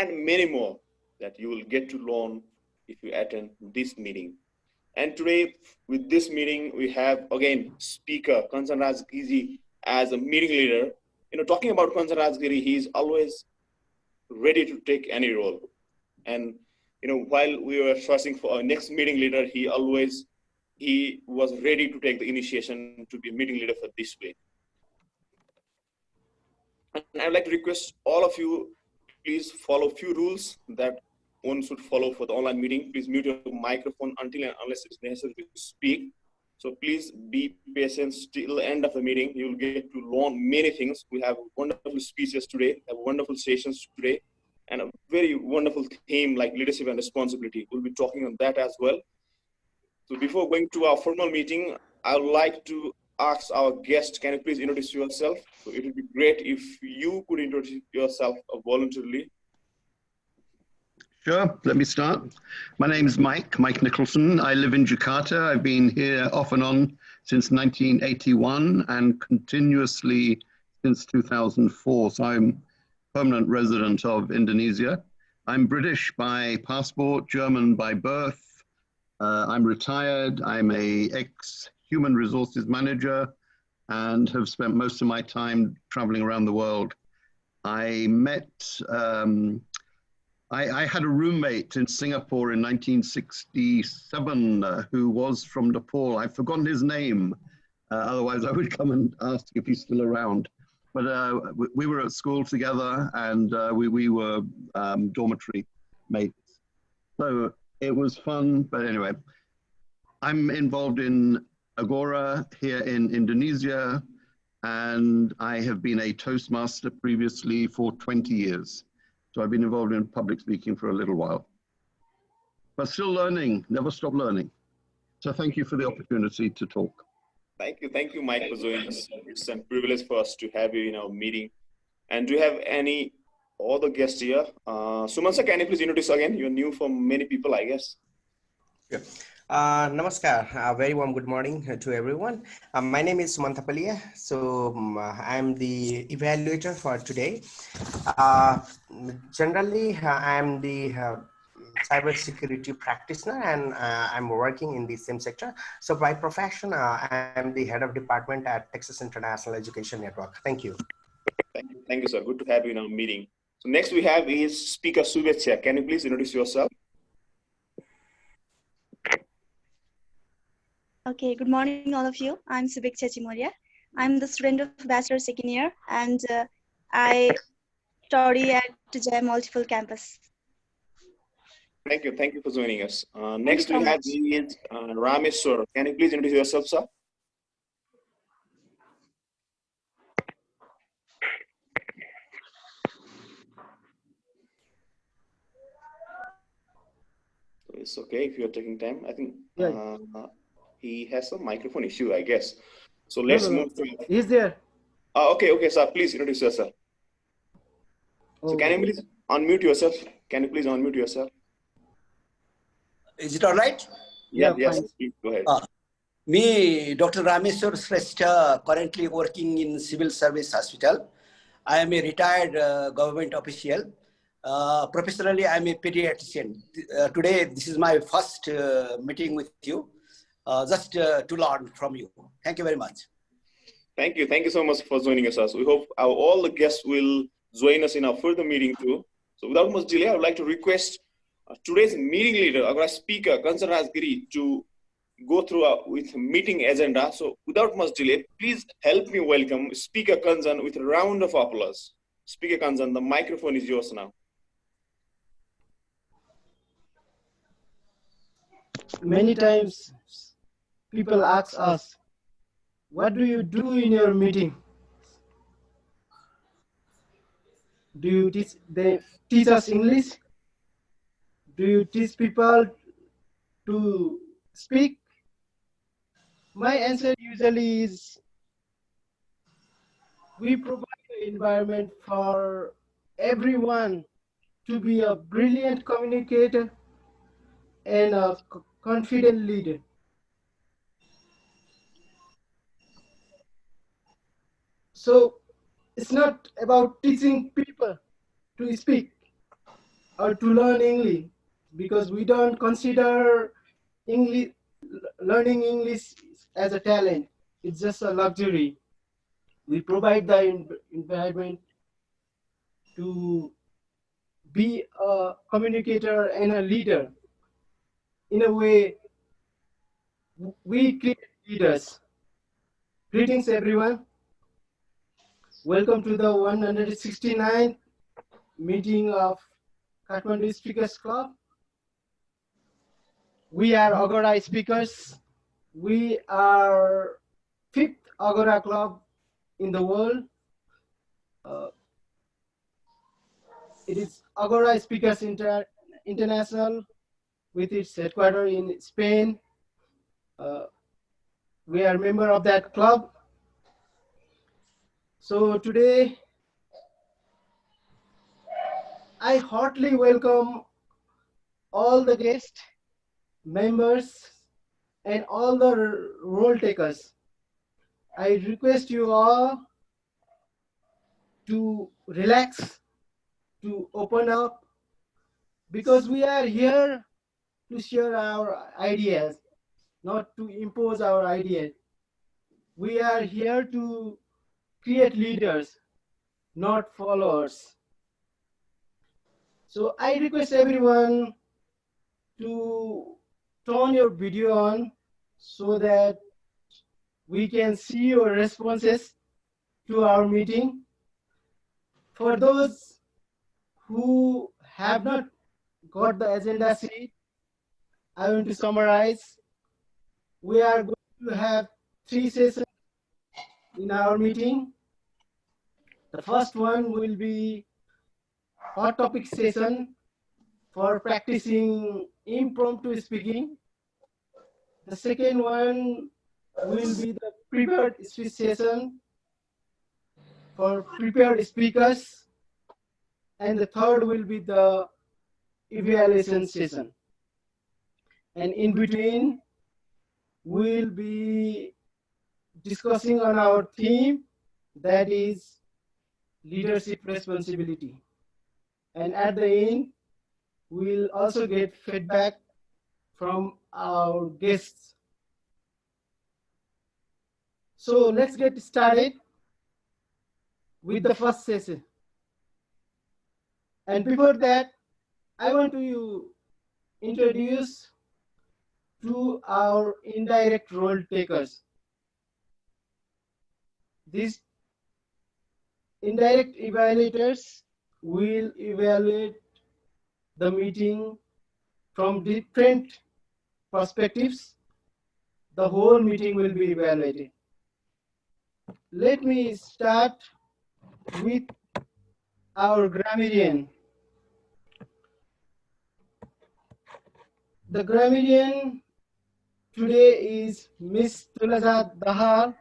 and many more that you will get to learn if you attend this meeting. And today, with this meeting, we have again speaker Kansan Rajgiri as a meeting leader. Talking about Kansan Rajgiri, he is always ready to take any role. And while we were searching for our next meeting leader, he was ready to take the initiation to be a meeting leader for this week. And I'd like to request all of you, please follow a few rules that one should follow for the online meeting. Please mute your microphone until and unless it's necessary to speak. So please be patient till the end of the meeting. You will get to learn many things. We have wonderful speeches today, have wonderful sessions today, and a very wonderful theme like leadership and responsibility. We'll be talking on that as well. So before going to our formal meeting, I would like to ask our guest, can you please introduce yourself? So it would be great if you could introduce yourself voluntarily. Sure, let me start. My name is Mike Nicholson. I live in Jakarta. I've been here off and on since 1981 and continuously since 2004. So I'm permanent resident of Indonesia. I'm British by passport, German by birth. I'm retired. I'm a ex-human resources manager and have spent most of my time traveling around the world. I met I had a roommate in Singapore in 1967 who was from Nepal. I've forgotten his name. Otherwise, I would come and ask if he's still around. But we were at school together and we were dormitory mates. So it was fun. But anyway, I'm involved in Agora here in Indonesia. And I have been a Toastmaster previously for 20 years. So I've been involved in public speaking for a little while, but still learning, never stop learning. So thank you for the opportunity to talk. Thank you, Mike, for joining us. It's a privilege for us to have you in our meeting. And do you have any other guests here? Sumansa, can you please introduce again? You're new for many people, I guess. Sure. Namaskar, very warm good morning to everyone. My name is Sumanta Palia. So I'm the evaluator for today. Generally, I'm the cybersecurity practitioner and I'm working in the same sector. So by profession, I'm the head of department at Texas International Education Network. Thank you. Thank you, sir. Good to have you in our meeting. So next we have is Speaker Subhecha. Can you please introduce yourself? Okay, good morning, all of you. I'm Subhecha Chimoria. I'm the student of Bachelor second year, and I study at Jaya Multiple Campus. Thank you for joining us. Next we have is Rameshwar. Can you please introduce yourself, sir? So it's okay if you're taking time. I think he has a microphone issue, I guess. So let's move to. He's there. Okay, sir. Please introduce yourself. So can you please unmute yourself? Can you please unmute yourself? Is it all right? Yes, please go ahead. Me, Dr. Rameshwar Shrestha, currently working in Civil Service Hospital. I am a retired government official. Professionally, I am a pediatrician. Today, this is my first meeting with you, just to learn from you. Thank you very much. Thank you so much for joining us. We hope all the guests will join us in our further meeting too. So without much delay, I would like to request today's meeting leader, our speaker, Kansan Rajgiri, to go through with meeting agenda. So without much delay, please help me welcome Speaker Kansan with a round of applause. Speaker Kansan, the microphone is yours now. Many times people ask us, what do you do in your meeting? Do you teach us English? Do you teach people to speak? My answer usually is, we provide an environment for everyone to be a brilliant communicator and a confident leader. So it's not about teaching people to speak. or to learn English, because we don't consider English, learning English as a talent. It's just a luxury. We provide the environment to be a communicator and a leader. In a way, we create leaders. Greetings, everyone. Welcome to the 169th meeting of Kathmandu Speakers Club. We are Agora speakers. We are 5th Agora club in the world. It is Agora Speakers International with its headquarters in Spain. We are a member of that club. So today, I heartily welcome all the guests, members, and all the role takers. I request you all to relax, to open up, because we are here to share our ideas, not to impose our ideas. We are here to create leaders, not followers. So I request everyone to turn your video on so that we can see your responses to our meeting. For those who have not got the agenda sheet, I want to summarize. We are going to have 3 sessions in our meeting. The first one will be hot topic session for practicing impromptu speaking. The second one will be the prepared speech session for prepared speakers. And the third will be the evaluation session. And in between, we'll be discussing on our theme, that is leadership responsibility. And at the end, we'll also get feedback from our guests. So let's get started with the first session. And before that, I want to introduce to our indirect role takers. These indirect evaluators will evaluate the meeting from different perspectives. The whole meeting will be evaluated. Let me start with our grammarian. The grammarian today is Miss Tulazat Dahar,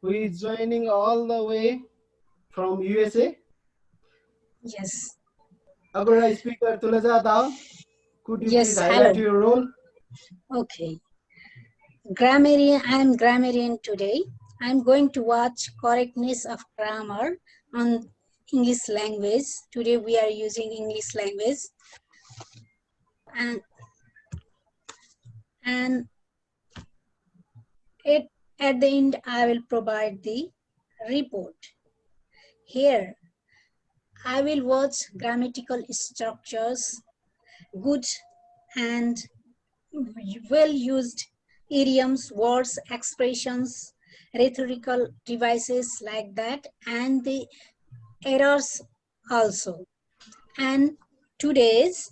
who is joining all the way from USA. Yes. Agora speaker Tulazat Dahar, could you Yes, please highlight hello. your role? Okay. Grammarian, I am grammarian today. I am going to watch correctness of grammar on English language. Today we are using English language. And at the end, I will provide the report. Here, I will watch grammatical structures, good and well-used idioms, words, expressions, rhetorical devices like that, and the errors also. And today's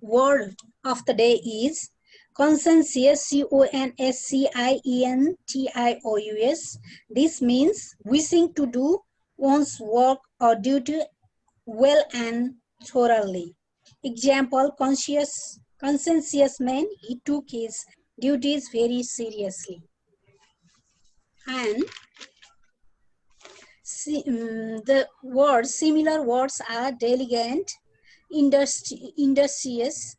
word of the day is conscientious, conscientious. This means wishing to do one's work or duty well and thoroughly. Example, conscientious man, he took his duties very seriously. And the words, similar words are diligent, industrious,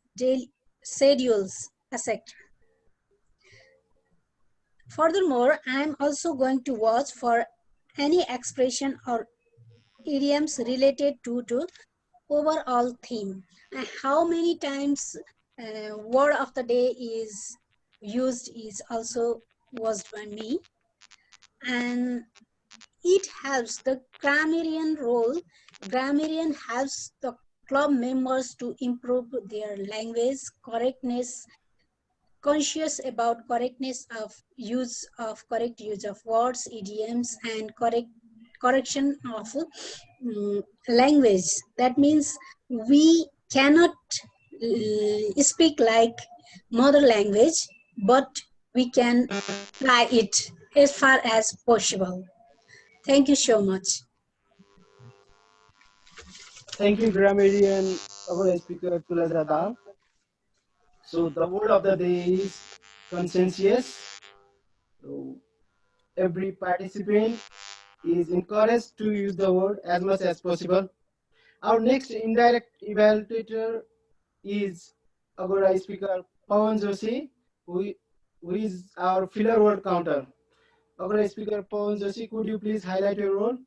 schedules, etc. Furthermore, I am also going to watch for any expression or idioms related to overall theme. And how many times word of the day is used is also was by me. And it helps the grammarian role. Grammarian helps the club members to improve their language correctness, conscious about correctness of use of correct use of words, idioms, and correction of language. That means we cannot speak like mother language, but we can try it as far as possible. Thank you so much. Thank you, grammarian, our speaker Tulazadal. So the word of the day is conscientious. So every participant is encouraged to use the word as much as possible. Our next indirect evaluator is Agora speaker Pawan Joshi, who is our filler word counter. Agora speaker Pawan Joshi, could you please highlight your role?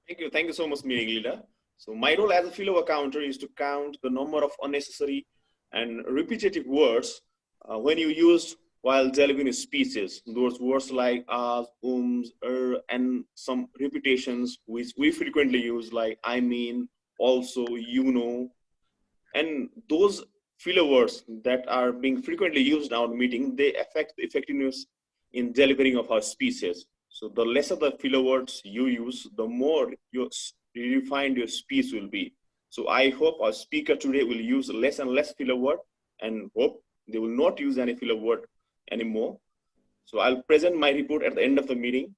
Thank you so much, meeting leader. So my role as a filler counter is to count the number of unnecessary and repetitive words when you use while delivering speeches. Those words like as, and some repetitions which we frequently use, like I mean, also, you know, and those filler words that are being frequently used in our meeting, they affect the effectiveness in delivering of our speeches. So the lesser the filler words you use, the more refined your speech will be. So I hope our speaker today will use less and less filler word, and hope they will not use any filler word anymore. So I'll present my report at the end of the meeting.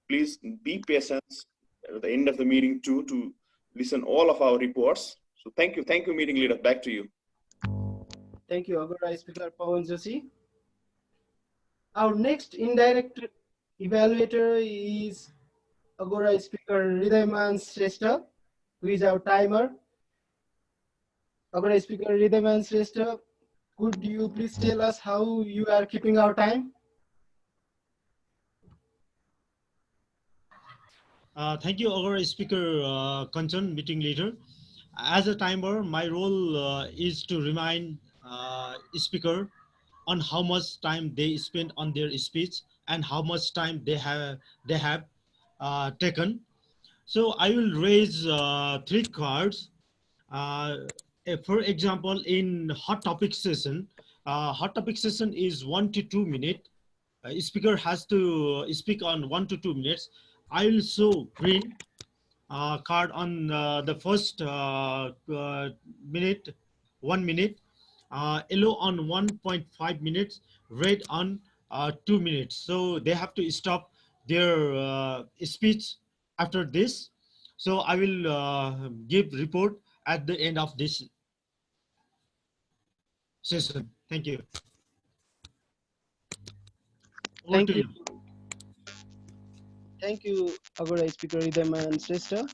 Please be patient at the end of the meeting too, to listen all of our reports. So thank you, meeting leader. Back to you. Thank you, Agora speaker Pawan Joshi. Our next indirect evaluator is Agora speaker Ridhaiman Shrestha, who is our timer. Agora speaker Ridhaiman Shrestha, could you please tell us how you are keeping our time? Thank you, Agora speaker Kanchan, meeting leader. As a timer, my role is to remind speaker on how much time they spend on their speech and how much time they have taken. So I will raise 3 cards. For example, in hot topic session is 1 to 2 minutes. Speaker has to speak on 1 to 2 minutes. I will show green card on the first minute, 1 minute, yellow on 1.5 minutes, red on 2 minutes. So they have to stop their speech after this. So I will give report at the end of this session. Thank you. Thank you. Thank you, Agora speaker Ridhaiman Shrestha.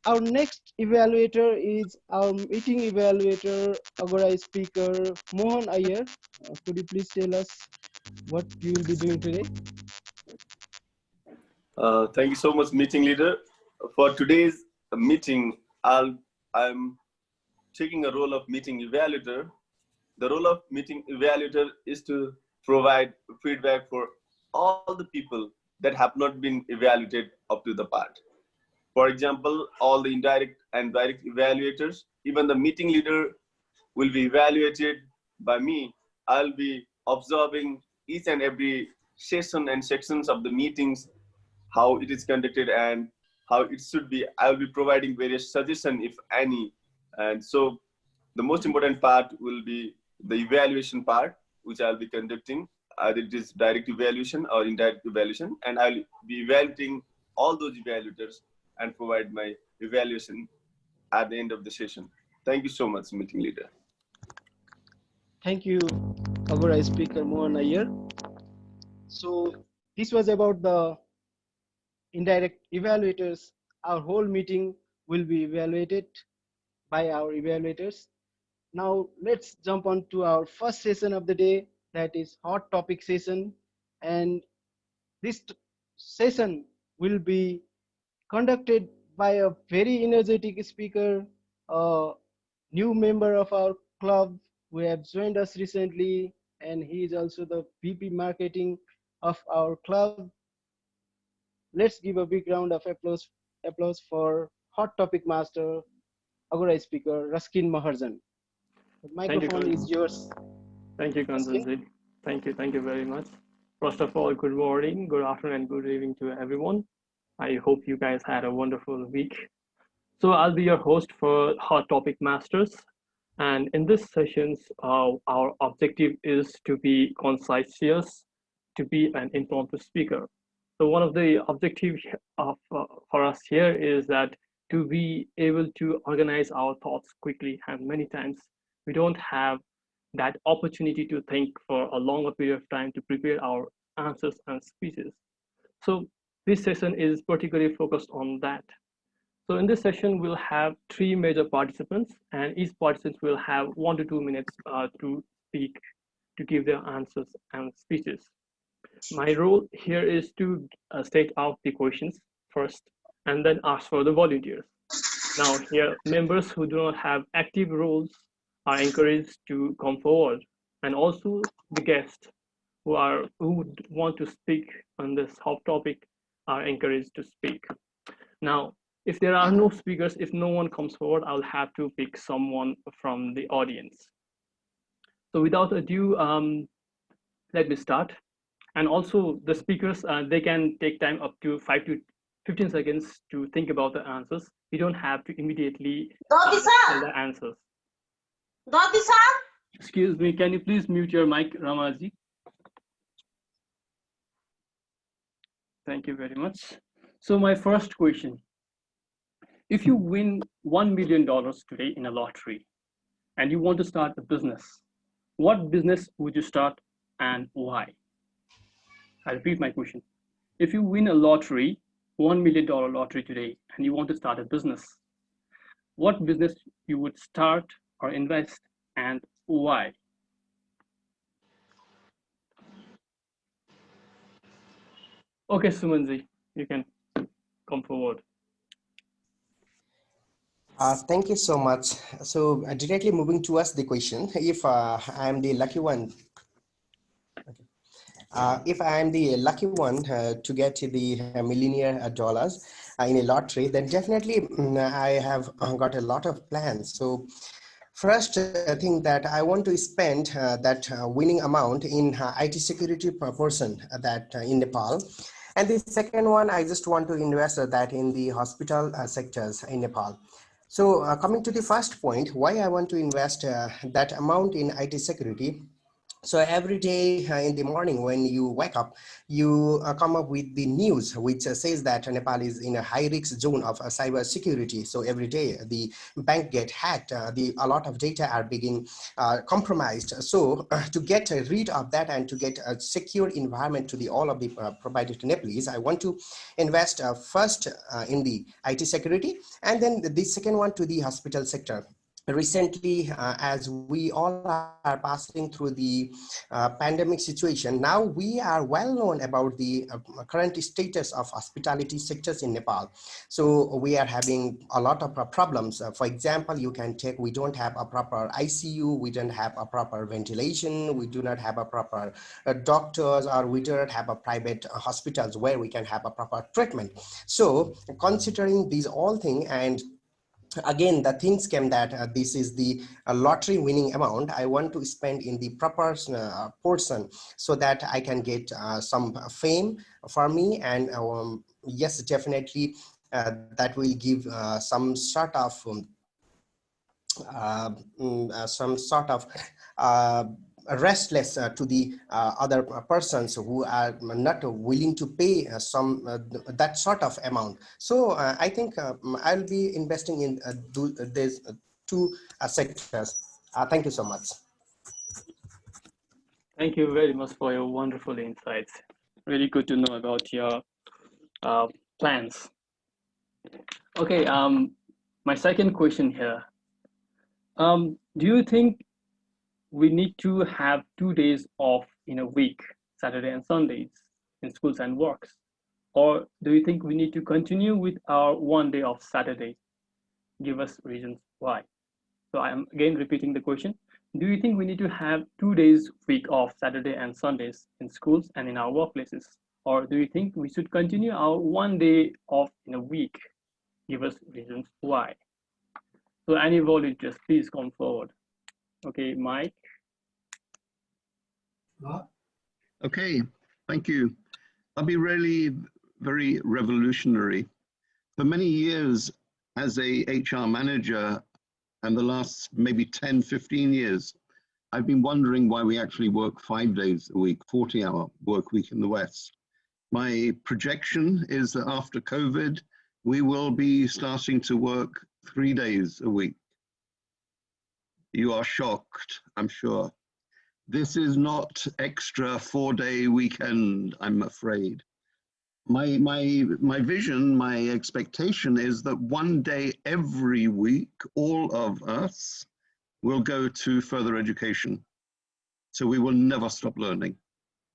Our next evaluator is our meeting evaluator, Agora speaker Mohan Iyer. Could you please tell us what you will be doing today? Thank you so much, meeting leader. For today's meeting, I'm taking a role of meeting evaluator. The role of meeting evaluator is to provide feedback for all the people that have not been evaluated up to the part. For example, all the indirect and direct evaluators, even the meeting leader will be evaluated by me. I'll be observing each and every session and sections of the meetings, how it is conducted and how it should be. I'll be providing various suggestions, if any. And so the most important part will be the evaluation part, which I'll be conducting. Either it is direct evaluation or indirect evaluation, and I'll be evaluating all those evaluators and provide my evaluation at the end of the session. Thank you so much, meeting leader. Thank you, Agora speaker Mohan Iyer. So this was about the indirect evaluators. Our whole meeting will be evaluated by our evaluators. Now let's jump on to our first session of the day, that is hot topic session. And this session will be conducted by a very energetic speaker, a new member of our club who have joined us recently, and he is also the VP marketing of our club. Let's give a big round of applause for Hot Topic Master, Agora speaker, Raskin Maharjan. The Thank you, microphone is yours. Thank you, Raskin. Kansanji. Thank you very much. First of all, good morning, good afternoon, and good evening to everyone. I hope you guys had a wonderful week. So I'll be your host for Hot Topic Masters. And in this sessions, our objective is to be concise, to be an informative speaker. So one of the objectives of for us here is that to be able to organize our thoughts quickly, and many times we don't have that opportunity to think for a longer period of time to prepare our answers and speeches. So this session is particularly focused on that. So in this session, we'll have 3 major participants, and each participant will have 1 to 2 minutes to speak, to give their answers and speeches. My role here is to state out the questions first, and then ask for the volunteers. Now here, members who do not have active roles are encouraged to come forward, and also the guests who want to speak on this hot topic are encouraged to speak. Now, if there are no speakers, if no one comes forward, I'll have to pick someone from the audience. So without ado, let me start. And also the speakers, they can take time up to 5 to 15 seconds to think about the answers. You don't have to immediately tell the answers. Excuse me, can you please mute your mic, Ramaji? Thank you very much. So my first question, if you win $1 million today in a lottery and you want to start a business, what business would you start and why? I repeat my question. If you win a lottery, $1 million lottery today, and you want to start a business, what business you would start or invest and why? Okay, Sumanji, you can come forward. Thank you so much. So directly moving towards the question, if I am the lucky one, if I am the lucky one to get the millionaire dollars in a lottery, then definitely I have got a lot of plans. So first thing that I want to spend that winning amount in IT security person that in Nepal. And the second one, I just want to invest that in the hospital sectors in Nepal. So coming to the first point, why I want to invest that amount in IT security. So every day in the morning when you wake up, you come up with the news which says that Nepal is in a high risk zone of cyber security. So every day the bank get hacked, a lot of data are being compromised. So to get rid of that and to get a secure environment to the all of the provided to Nepalese, I want to invest first in the IT security, and then the second one to the hospital sector. Recently, as we all are passing through the pandemic situation, now we are well known about the current status of hospitality sectors in Nepal. So we are having a lot of problems. For example, you can take, we don't have a proper ICU, we don't have a proper ventilation, we do not have a proper doctors, or we do not have a private hospitals where we can have a proper treatment. So considering these all things, and again, the things came that this is the lottery winning amount I want to spend in the proper portion so that I can get some fame for me. And yes, definitely that will give some sort of restless to the other persons who are not willing to pay that sort of amount. So I think I'll be investing in these 2 sectors. Thank you so much. Thank you very much for your wonderful insights. Really good to know about your plans. Okay, my second question here. Do you think we need to have 2 days off in a week, Saturday and Sundays, in schools and works? Or do you think we need to continue with our 1 day of Saturday? Give us reasons Why? So I am again repeating the question. Do you think we need to have 2 days week off, Saturday and Sundays, in schools and in our workplaces? Or do you think we should continue our 1 day off in a week? Give us reasons why. So any volunteers, please come forward. Okay, Mike. Okay, thank you. I'll be really very revolutionary. For many years as a HR manager, and the last maybe 10, 15 years, I've been wondering why we actually work 5 days a week, 40-hour work week in the West. My projection is that after COVID, we will be starting to work 3 days a week. You are shocked, I'm sure. This is not extra 4-day weekend, I'm afraid. My vision, my expectation is that 1 day every week, all of us will go to further education. So we will never stop learning,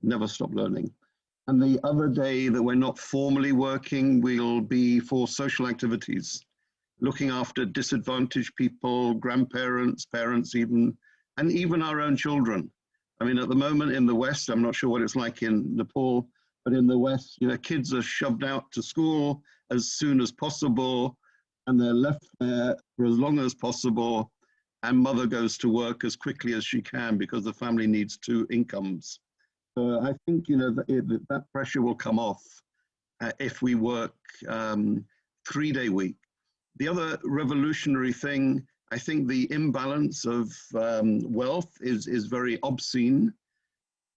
never stop learning. And the other day that we're not formally working will be for social activities, looking after disadvantaged people, grandparents, parents even, and even our own children. I mean, at the moment in the West, I'm not sure what it's like in Nepal, but in the West, you know, kids are shoved out to school as soon as possible, and they're left there for as long as possible, and mother goes to work as quickly as she can because the family needs 2 incomes. So I think, you know, that pressure will come off if we work 3-day week. The other revolutionary thing, I think the imbalance of wealth is very obscene.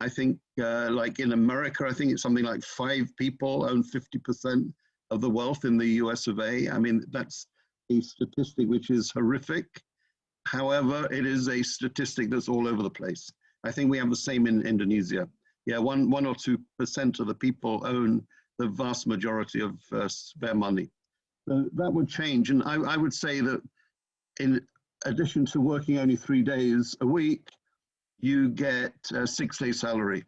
I think like in America, I think it's something like 5 people own 50% of the wealth in the US of A. I mean, that's a statistic which is horrific. However, it is a statistic that's all over the place. I think we have the same in Indonesia. Yeah, 1 or 2% of the people own the vast majority of spare money. So that would change. And I would say that in addition to working only 3 days a week, you get a 6-day salary,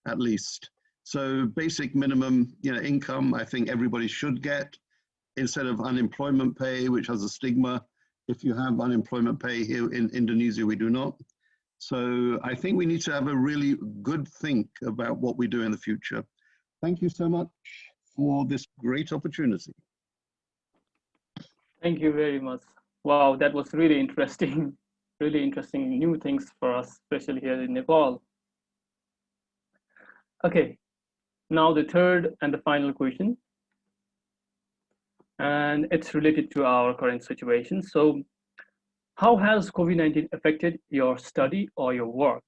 at least. So basic minimum, you know, income, I think everybody should get, instead of unemployment pay, which has a stigma. If you have unemployment pay here in Indonesia, we do not. So I think we need to have a really good think about what we do in the future. Thank you so much for this great opportunity. Thank you very much. Wow, that was really interesting. Really interesting new things for us, especially here in Nepal. Okay, now the third and the final question. And it's related to our current situation. So how has COVID-19 affected your study or your work?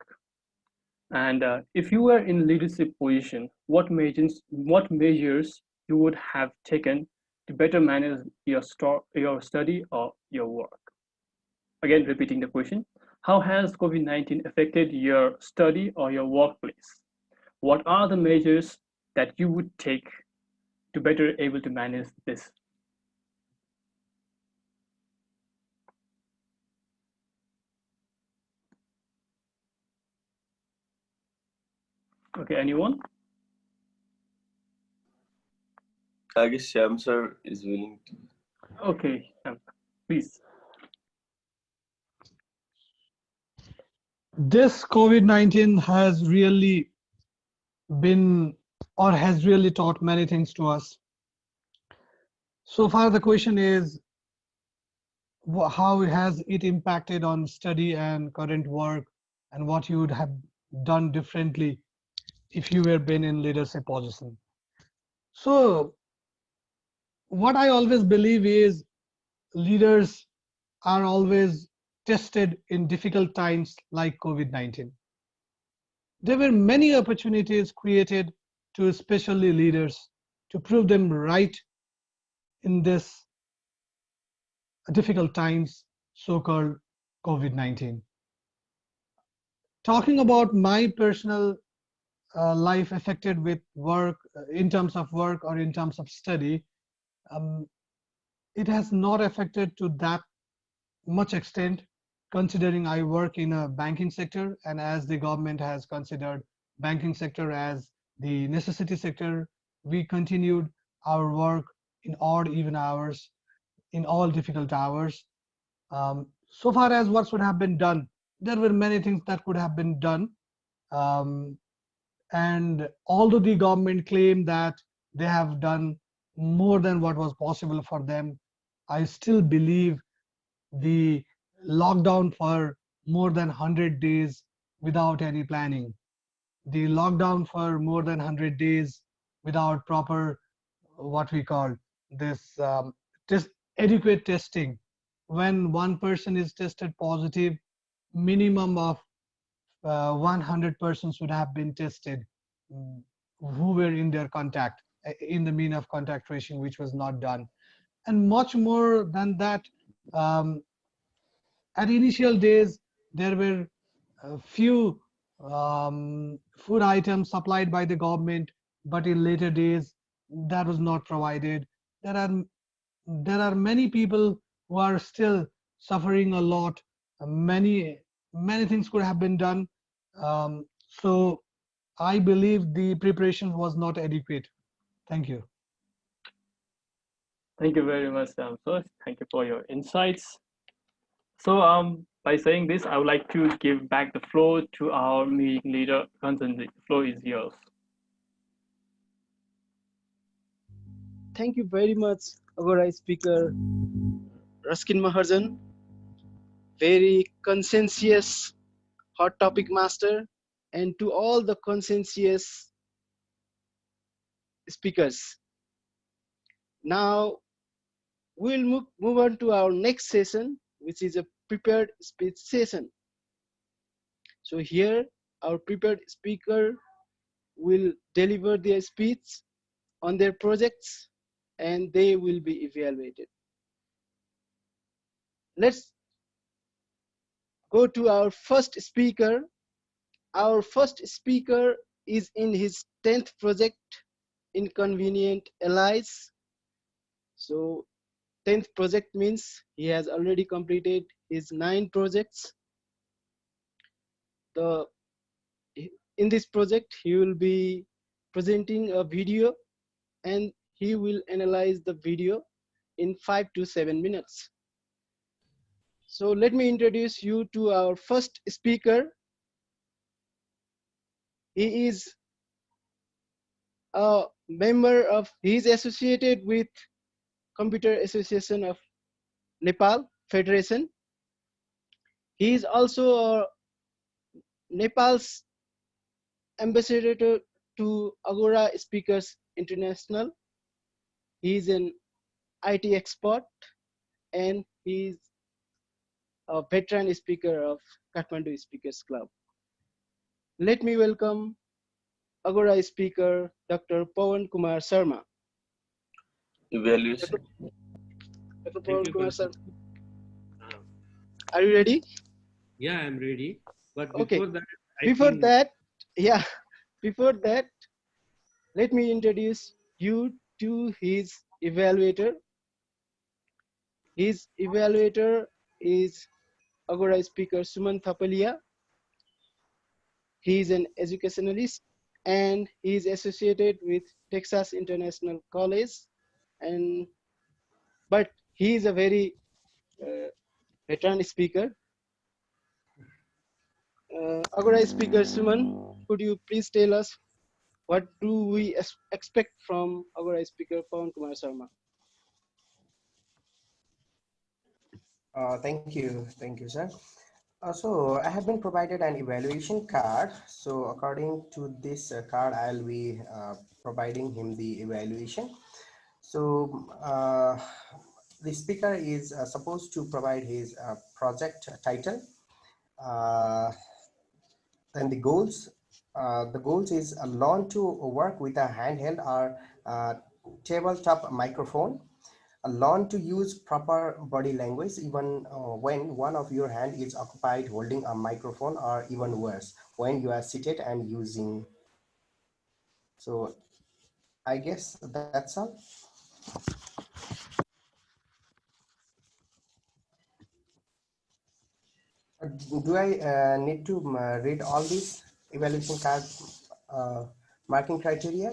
And if you were in leadership position, what measures you would have taken to better manage your study or your work? Again, repeating the question, how has COVID-19 affected your study or your workplace? What are the measures that you would take to better able to manage this? Okay, anyone? I guess Shyam sir is willing to. Okay, please. This COVID-19 has really been, or has really taught many things to us. So far, the question is, how has it impacted on study and current work, and what you would have done differently if you were been in leadership position? So what I always believe is leaders are always tested in difficult times like COVID-19. There were many opportunities created to especially leaders to prove them right in this difficult times, so-called COVID-19. Talking about my personal life affected with work, in terms of work or in terms of study, it has not affected to that much extent, considering I work in a banking sector, and as the government has considered banking sector as the necessity sector, we continued our work in odd even hours, in all difficult hours. So far as what should have been done, there were many things that could have been done. And although the government claimed that they have done more than what was possible for them, I still believe the lockdown for more than 100 days without any planning, the lockdown for more than 100 days without proper, what we call this, adequate testing. When one person is tested positive, minimum of 100 persons would have been tested, who were in their contact, in the mean of contact tracing, which was not done. And much more than that, at initial days, there were a few food items supplied by the government, but in later days, that was not provided. There are many people who are still suffering a lot. Many things could have been done. So I believe the preparation was not adequate. Thank you. Thank you very much, sir. Thank you for your insights. So by saying this, I would like to give back the floor to our meeting leader, Kanchan. The floor is yours. Thank you very much, Agora speaker Ruskin Maharjan. Very conscientious hot topic master, and to all the conscientious speakers. Now we'll move on to our next session, which is a prepared speech session. So here our prepared speaker will deliver their speech on their projects and they will be evaluated. Let's go to our first speaker. Our first speaker is in his 10th project, Inconvenient Allies. So 10th project means he has already completed his 9 projects. In this project, he will be presenting a video and he will analyze the video in 5 to 7 minutes. So let me introduce you to our first speaker. He is a member of, he is associated with Computer Association of Nepal Federation. He is also Nepal's ambassador to Agora Speakers International. He is an IT expert and he is a veteran speaker of Kathmandu Speakers Club. Let me welcome Agora speaker, Dr. Pawan Kumar Sarma. Evaluation. Dr. Pawan Kumar Sarma. Are you ready? Yeah, I'm ready. But okay. Before that, before that, let me introduce you to his evaluator. His evaluator is Agora speaker Suman Thapalia. He is an educationalist and he is associated with Texas International College, but he is a very veteran speaker. Agora speaker Suman, could you please tell us what do we expect from Agora speaker Pawan Kumar Sarma? Thank you, sir. So I have been provided an evaluation card. So according to this card, I'll be providing him the evaluation. So the speaker is supposed to provide his project title, and the goals. The goals is learn to work with a handheld or tabletop microphone. Learn to use proper body language even when one of your hand is occupied holding a microphone, or even worse, when you are seated and using. So I guess that's all. Do I need to read all these evaluation card marking criteria?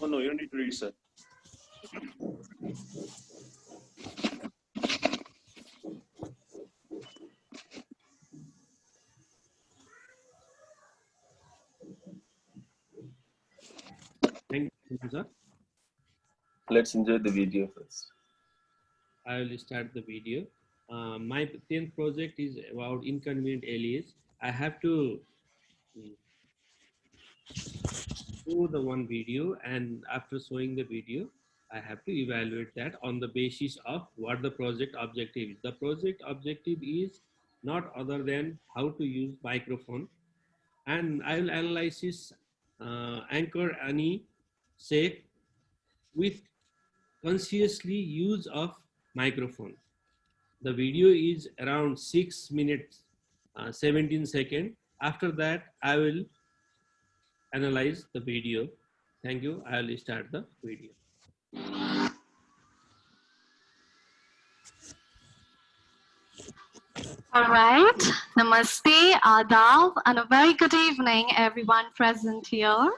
Oh, no, you don't need to read, sir. Let's enjoy the video first. I will start the video. My 10th project is about inconvenient alias. I have to show the one video, and after showing the video, I have to evaluate that on the basis of what the project objective is. The project objective is not other than how to use microphone, and I will analyze this anchor any shape with consciously use of microphone. The video is around 6 minutes 17 seconds. After that, I will analyze the video. Thank you. I will start the video. All right. Namaste, Adab, and a very good evening, everyone present here.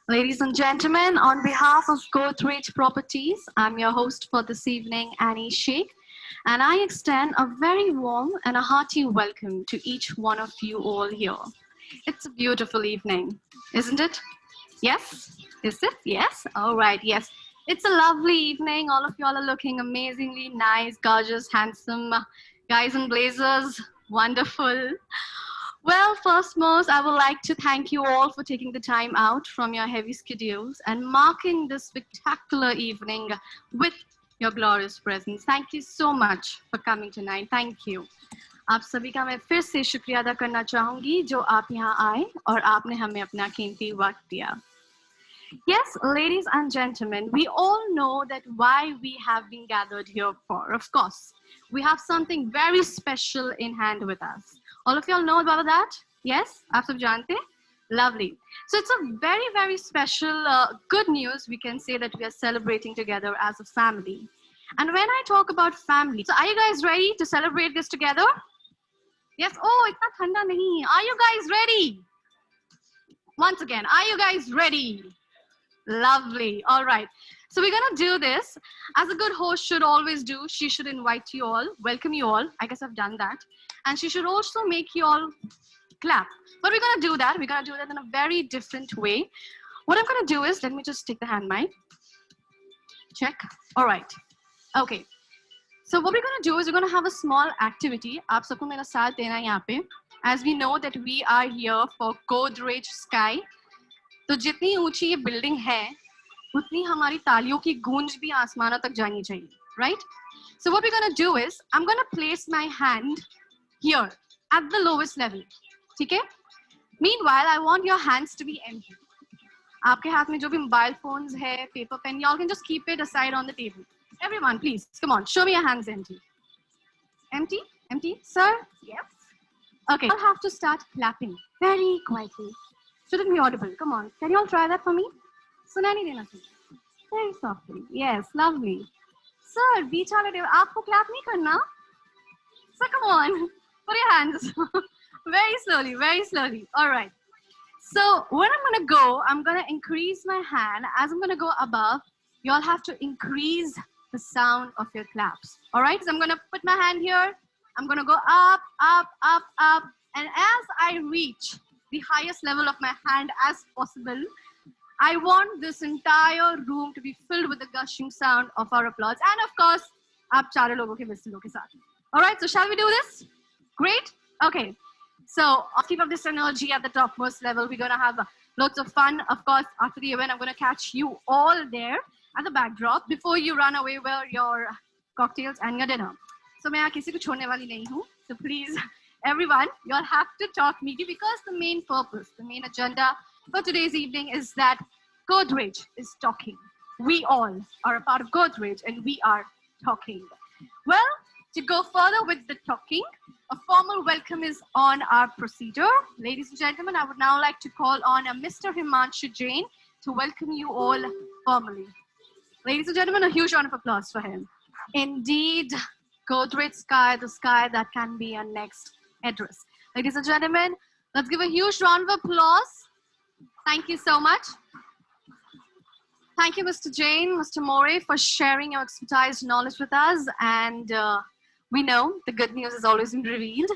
Ladies and gentlemen, on behalf of Godrej Properties, I'm your host for this evening, Annie Sheikh, and I extend a very warm and a hearty welcome to each one of you all here. It's a beautiful evening, isn't it? Yes? Is it? Yes? All right, yes. It's a lovely evening. All of y'all are looking amazingly nice, gorgeous, handsome guys in blazers. Wonderful. Well, first most, I would like to thank you all for taking the time out from your heavy schedules and marking this spectacular evening with your glorious presence. Thank you so much for coming tonight. Thank you. आप सभी का मैं फिर से शुक्रिया अदा करना चाहूंगी जो आप यहाँ आए और आपने हमें अपना कीमती वक्त दिया. Yes, ladies and gentlemen, we all know that why we have been gathered here for. Of course, we have something very special in hand with us. All of y'all know about that? Yes? Aap sab jante? Lovely. So it's a very, very special good news. We can say that we are celebrating together as a family. And when I talk about family, so are you guys ready to celebrate this together? Yes? Oh, itna thanda nahi. Are you guys ready? Once again, are you guys ready? Lovely. All right. So we're going to do this. As a good host should always do, she should invite you all, welcome you all. I guess I've done that. And she should also make you all clap. But we're going to do that. We're going to do that in a very different way. What I'm going to do is, let me just take the hand mic. Check. All right. Okay. So what we're going to do is we're going to have a small activity. Aap sabko mera saath dena yahan pe. As we know that we are here for Godrej Sky. तो जितनी ऊंची ये building है उतनी हमारी तालियों की गूंज भी आसमानों तक जानी चाहिए, right? So what we're going to do is I'm going to place my hand here at the lowest level, ठीक है? Meanwhile, I want your hands to be empty. आपके हाथ में जो भी mobile phones है, paper pen, y'all can just keep it aside on the table. Everyone, please, come on, show me your hands empty. Empty? Empty? Sir? Yes? Okay, I'll have to start clapping very quietly. Shouldn't be audible. Come on. Can you all try that for me? Sunani dena chahiye. Very softly. Yes, lovely. Sir, beach wale table. Aapko clap nahi karna. So come on. Put your hands. Very slowly, very slowly. All right. So when I'm going to go, I'm going to increase my hand. As I'm going to go above, you all have to increase the sound of your claps. All right. So I'm going to put my hand here. I'm going to go up, up, up, up. And as I reach the highest level of my hand as possible, I want this entire room to be filled with the gushing sound of our applause. And of course, aap chare logo ke whistle ke saath. All right, so shall we do this? Great. Okay. So I'll keep up this energy at the topmost level. We're going to have lots of fun. Of course, after the event, I'm going to catch you all there at the backdrop before you run away with your cocktails and your dinner. So main kisi ko chhodne wali nahi hu. So please, everyone, you'll have to talk me because the main purpose, the main agenda for today's evening is that Godrej is talking. We all are a part of Godrej and we are talking. Well, to go further with the talking, a formal welcome is on our procedure. Ladies and gentlemen, I would now like to call on Mr. Himanshu Jain to welcome you all formally. Ladies and gentlemen, a huge round of applause for him. Indeed, Godrej Sky, the sky that can be our next address. Ladies and gentlemen, let's give a huge round of applause. Thank you so much. Thank you, Mr. Jain, Mr. More, for sharing your expertise knowledge with us. And we know the good news has always been revealed.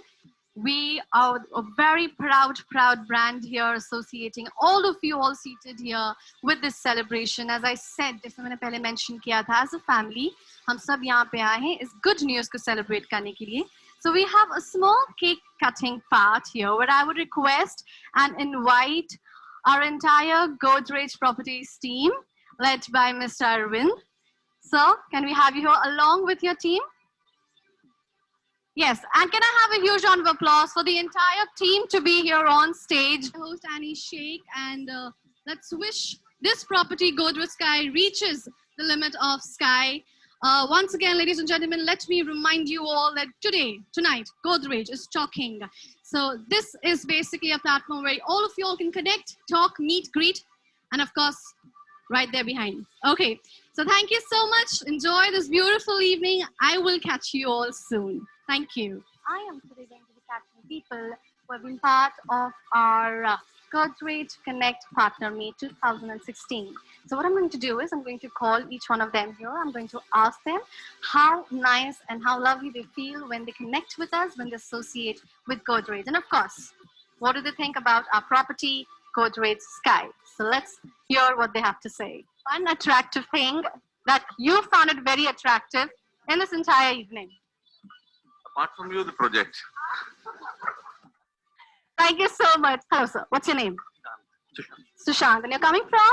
We are a very proud brand here, associating all of you all seated here with this celebration. As I said, जैसे मैंने पहले mention किया था, as a family, हम सब यहाँ पे आए हैं इस good news को celebrate करने के लिए. So we have a small cake cutting part here, where I would request and invite our entire Godrej Properties team, led by Mr. Arvind. Sir, can we have you here along with your team? Yes, and can I have a huge round of applause for the entire team to be here on stage. Host Annie Sheikh, and let's wish this property, Godrej Sky, reaches the limit of sky. Once again, ladies and gentlemen, let me remind you all that tonight, Godrej is talking. So this is basically a platform where all of you all can connect, talk, meet, greet, and of course, right there behind. Okay, so thank you so much. Enjoy this beautiful evening. I will catch you all soon. Thank you. I am today going to be catching people who have been part of our Godrej Connect Partner Meet 2016. So what I'm going to do is I'm going to call each one of them here. I'm going to ask them how nice and how lovely they feel when they connect with us, when they associate with Godrej. And of course, what do they think about our property, Godrej Sky? So let's hear what they have to say. One attractive thing that you found it very attractive in this entire evening. Apart from you, the project. Thank you so much. Hello, sir. What's your name? Sushant. And you're coming from?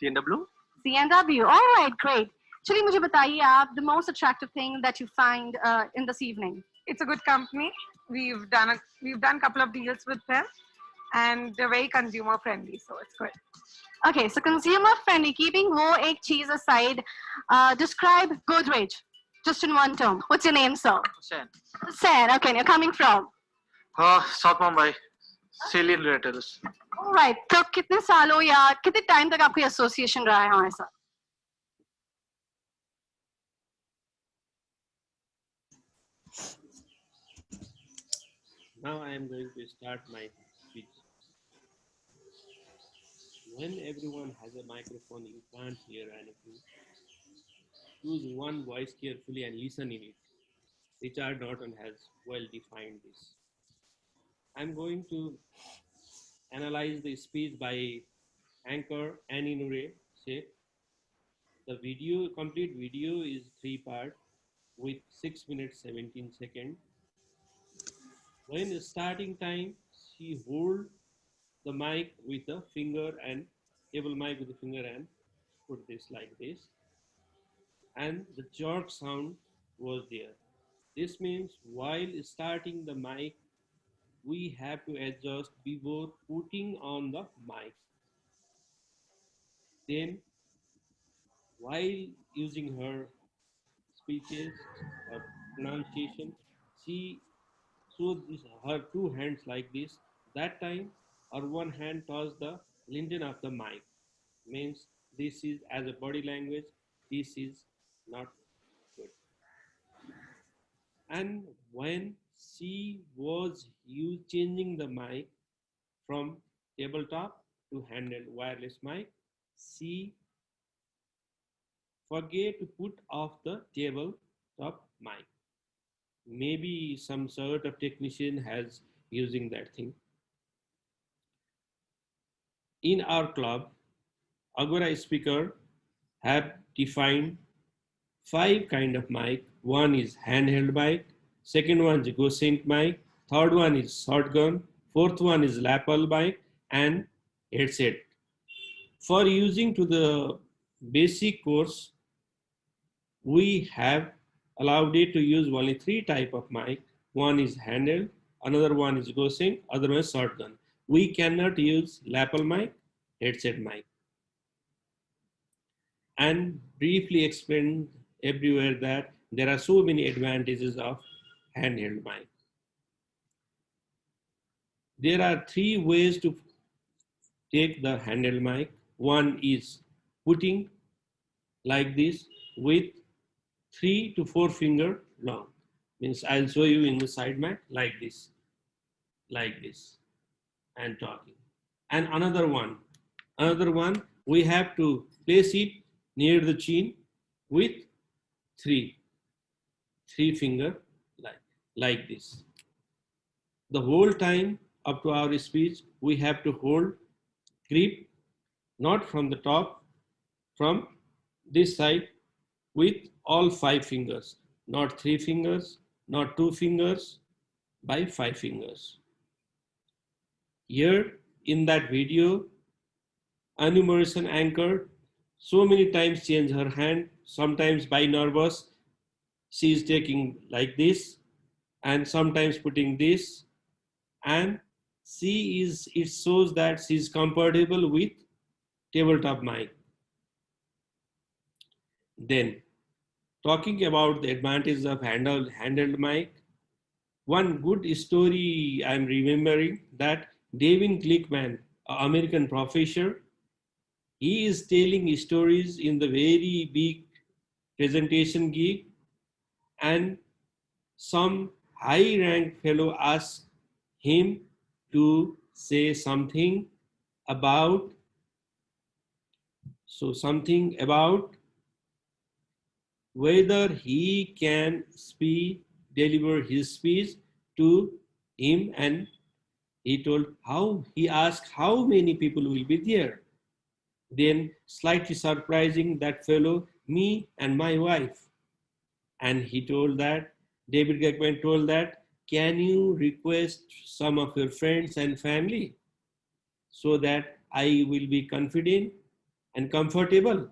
CNW. CNW. All right, great. Chali, mujhe bataiye aap the most attractive thing that you find in this evening. It's a good company. We've done a couple of deals with them, and they're very consumer friendly, so it's good. Okay, so consumer friendly. Keeping wo ek cheese aside, describe Godrej just in one term. What's your name, sir? Hussain. Hussain. Okay, and you're coming from? South Mumbai. Salient Retailers. All right. तो कितने सालों या कितने time तक आपकी association रहा है हमारे साथ? Now I am going to start my speech. When everyone has a microphone, you can't hear anything. Choose one voice carefully and listen in it. Richard Norton has well defined this. I'm going to analyze the speech by anchor Annie Nure Sheikh. The complete video is 3 parts with 6 minutes 17 seconds. When starting time, she hold the mic with a finger and table mic with the finger and put this like this. And the jerk sound was there. This means while starting the mic, we have to adjust before putting on the mic. Then, while using her speeches or pronunciation, she showed her two hands like this. That time, her one hand touched the lintel of the mic. Means this is as a body language, this is not good. And when she was changing the mic from tabletop to handheld wireless mic, she forget to put off the tabletop mic. Maybe some sort of technician has using that thing. In our club, Agora speaker have defined 5 kind of mic. One is handheld mic, second one is go-sync mic, third one is shotgun, fourth one is lapel mic, and headset. For using to the basic course, we have allowed it to use only 3 type of mic. One is handheld, another one is go-sync, other one is shotgun. We cannot use lapel mic, headset mic. And briefly explain everywhere that there are so many advantages of handheld mic. There are 3 ways to take the handheld mic. One is putting like this with 3 to 4 finger long. Means I'll show you in the side mic like this, and talking. And another one, we have to place it near the chin with 3 finger like this. The whole time up to our speech, we have to hold grip, not from the top, from this side with all 5 fingers, not 3 fingers, not 2 fingers, by 5 fingers. Here in that video, enumeration anchor so many times change her hand, sometimes by nervous, she is taking like this, and sometimes putting this, and it shows that she is comfortable with tabletop mic. Then, talking about the advantages of handheld mic, one good story I'm remembering that David Glickman, an American professor, he is telling stories in the very big presentation gig, and some high ranked fellow asked him to say something about whether he can deliver his speech to him, and he asked how many people will be there. Then slightly surprising that fellow, me and my wife. And David Glickman told that, can you request some of your friends and family so that I will be confident and comfortable?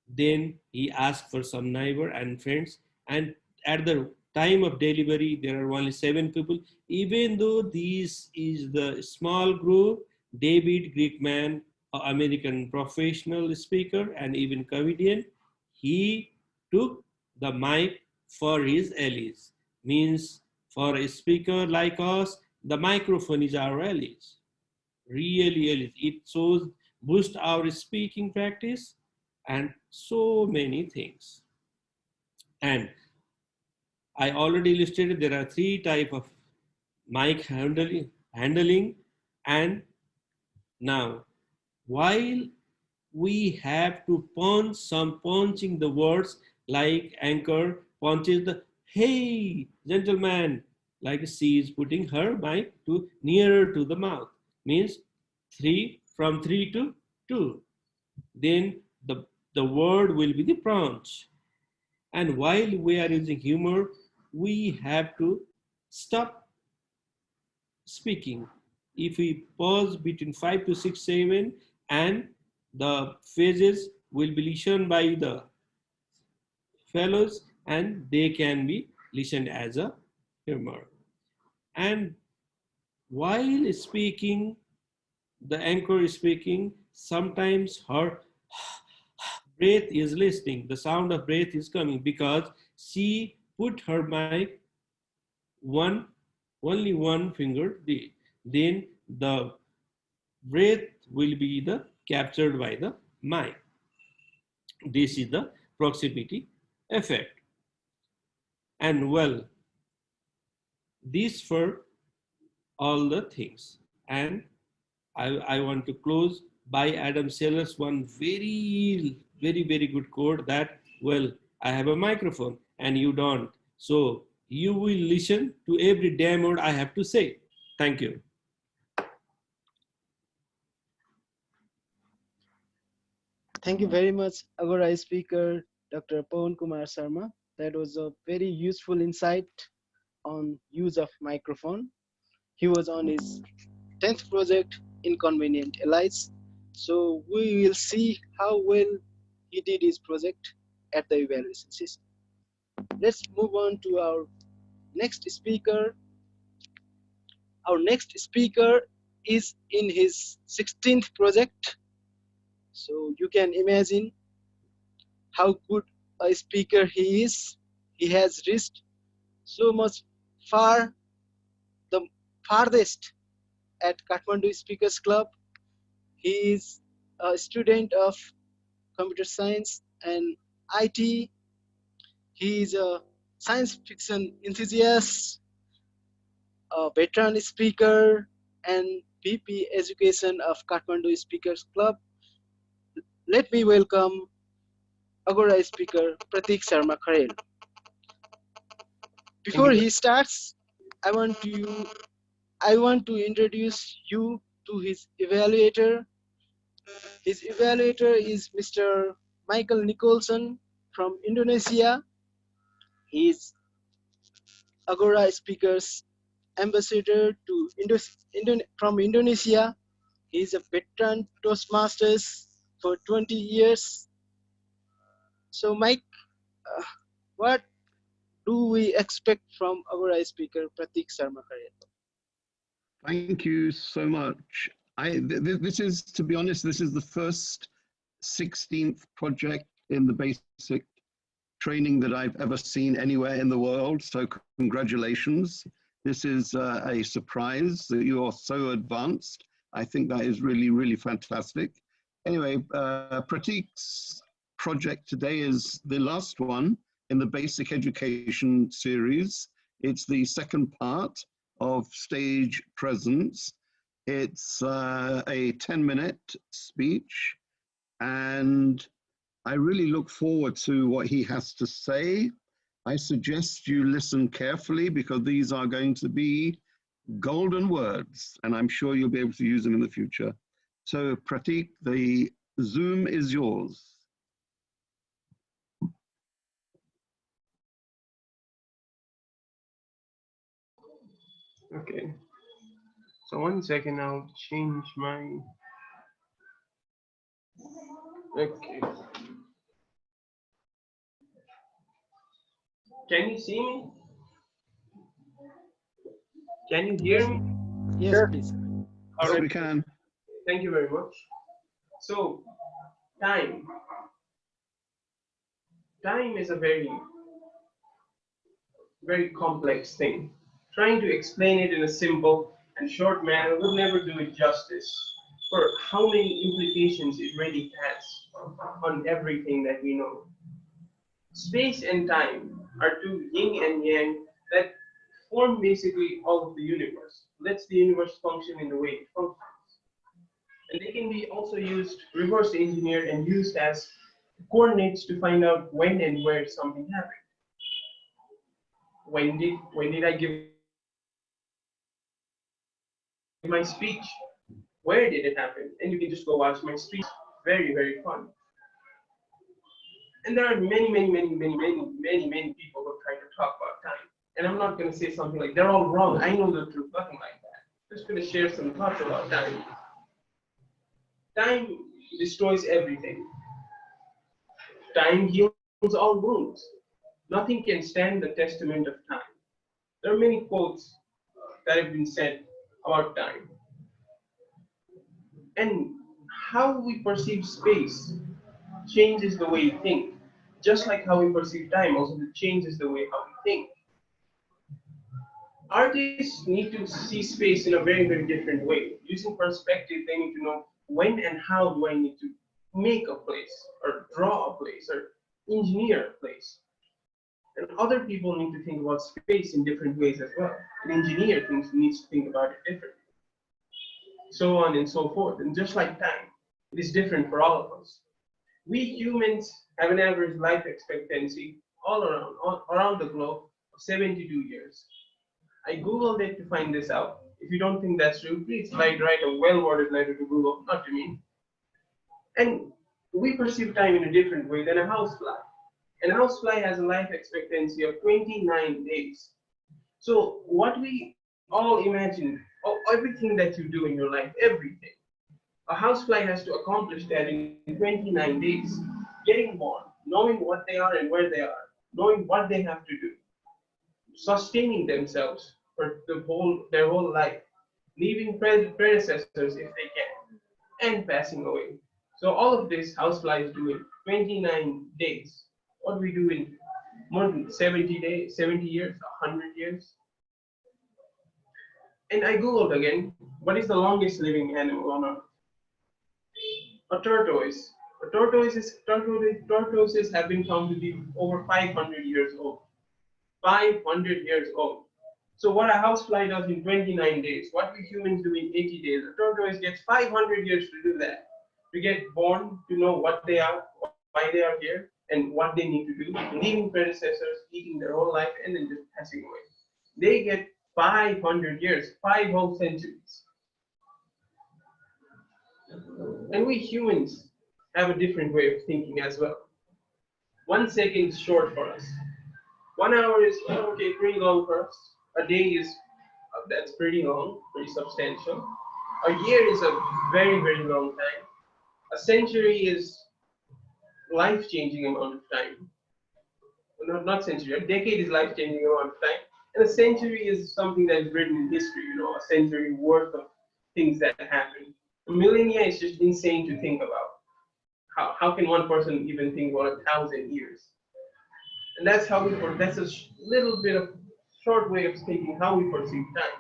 Then he asked for some neighbor and friends, and at the time of delivery, there are only 7 people. Even though this is the small group, David Glickman, an American professional speaker and even comedian, he took the mic for his allies. Means for a speaker like us, the microphone is our allies. Really, it shows boost our speaking practice and so many things. And I already illustrated there are 3 types of mic handling. And now, while we have to punching the words, like anchor punches the hey gentleman, like she is putting her mic to nearer to the mouth, means 3 from 3 to 2. Then the word will be the punch. And while we are using humor, we have to stop speaking. If we pause between 5 to 6, 7, and the phases will be listened by the fellows, and they can be listened as a humor. And while speaking, the anchor is speaking, sometimes her breath is listening. The sound of breath is coming because she put her mic only one finger. Then the breath will be captured by the mic. This is the proximity effect. And well, these for all the things. And I want to close by Adam Sellers one very good quote that, well, I have a microphone and you don't. So you will listen to every damn word I have to say. Thank you. Thank you very much, Agora speaker, Dr. Pawan Kumar Sarma. That was a very useful insight on use of microphone. He was on his 10th project, Inconvenient Allies. So we will see how well he did his project at the evaluation system. Let's move on to our next speaker. Our next speaker is in his 16th project. So you can imagine how good a speaker he is. He has reached so much far, the farthest at Kathmandu Speakers Club. He is a student of computer science and IT. He is a science fiction enthusiast, a veteran speaker, and VP Education of Kathmandu Speakers Club. Let me welcome Agora speaker Pratik Sarma Kharel. Before he starts, I want you I want to introduce you to his evaluator. His evaluator is Mr. Michael Nicholson from Indonesia. He is Agora Speakers Ambassador to from Indonesia. He is a veteran Toastmasters for 20 years. So Mike, what do we expect from Agora speaker Pratik Sarma Kharel? Thank you so much. This is, to be honest, this is the first 16th project in the basic training that I've ever seen anywhere in the world. So congratulations. This is a surprise that you are so advanced. I think that is really, really fantastic. Anyway, Pratik's project today is the last one in the basic education series. It's the second part of stage presence. It's a 10-minute speech, and I really look forward to what he has to say. I suggest you listen carefully because these are going to be golden words, and I'm sure you'll be able to use them in the future. So Pratik, the Zoom is yours. Okay, so 1 second, I'll change my, okay. Can you see me? Can you hear me? Yes, please. All right, we can. Thank you very much. So, time. Time is a very, very complex thing. Trying to explain it in a simple and short manner would never do it justice for how many implications it really has on everything that we know. Space and time are two yin and yang that form basically all of the universe. Lets the universe function in the way it functions. And they can be also used, reverse engineered and used as coordinates to find out when and where something happened. When did I give my speech? Where did it happen? And you can just go watch my speech. Very, very fun. And there are many people who are trying to talk about time. And I'm not going to say something like, they're all wrong. I know the truth, nothing like that. I'm just going to share some thoughts about time. Time destroys everything. Time heals all wounds. Nothing can stand the testament of time. There are many quotes that have been said about time. And how we perceive space changes the way we think. Just like how we perceive time also changes the way how we think. Artists need to see space in a very, very different way. Using perspective, they need to know when and how do I need to make a place, or draw a place, or engineer a place. And other people need to think about space in different ways as well. An engineer needs to think about it differently. So on and so forth. And just like time, it is different for all of us. We humans have an average life expectancy all around the globe of 72 years. I Googled it to find this out. If you don't think that's true, please write a well-worded letter to Google, not to me. And we perceive time in a different way than a housefly. And a housefly has a life expectancy of 29 days. So what we all imagine, everything that you do in your life, everything, a housefly has to accomplish that in 29 days. Getting born, knowing what they are and where they are, knowing what they have to do, sustaining themselves for their whole life, leaving predecessors if they can, and passing away. So all of this houseflies do in 29 days. What we do in more than 70 days, 70 years, 100 years. And I Googled again, what is the longest living animal on Earth? A tortoise. Tortoises have been found to be over 500 years old. 500 years old. So what a housefly does in 29 days, what we humans do in 80 days, a tortoise gets 500 years to do that. To get born, to know what they are, why they are here, and what they need to do, leaving predecessors, eating their whole life, and then just passing away. They get 500 years, 5 whole centuries. And we humans have a different way of thinking as well. 1 second is short for us. 1 hour is okay, pretty long for us. A day is that's pretty long, pretty substantial. A year is a very, very long time. A century is life-changing amount of time. No, not century. A decade is life-changing amount of time, and a century is something that is written in history. A century worth of things that happen. A millennia is just insane to think about. How can one person even think about 1,000 years? And that's how we. That's a little bit of short way of thinking how we perceive time.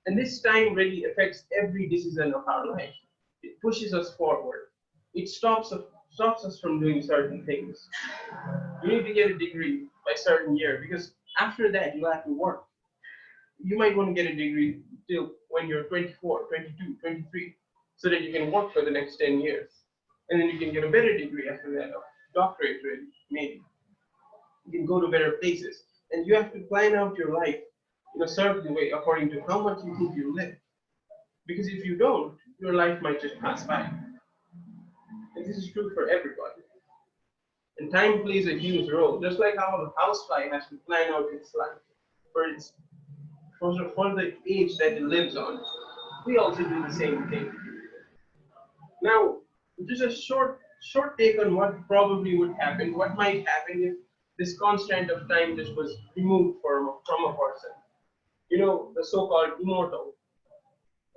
And this time really affects every decision of our life. It pushes us forward. It stops us from doing certain things. You need to get a degree by a certain year because after that you'll have to work. You might want to get a degree till when you're 24, 22, 23, so that you can work for the next 10 years. And then you can get a better degree after that, a doctorate really, maybe. You can go to better places. And you have to plan out your life in a certain way according to how much you think you live. Because if you don't, your life might just pass by. And this is true for everybody. And time plays a huge role, just like how a housefly has to plan out its life for the age that it lives on. We also do the same thing. Now, just a short take on what probably would happen, what might happen if this constant of time just was removed from a person. The so-called immortal,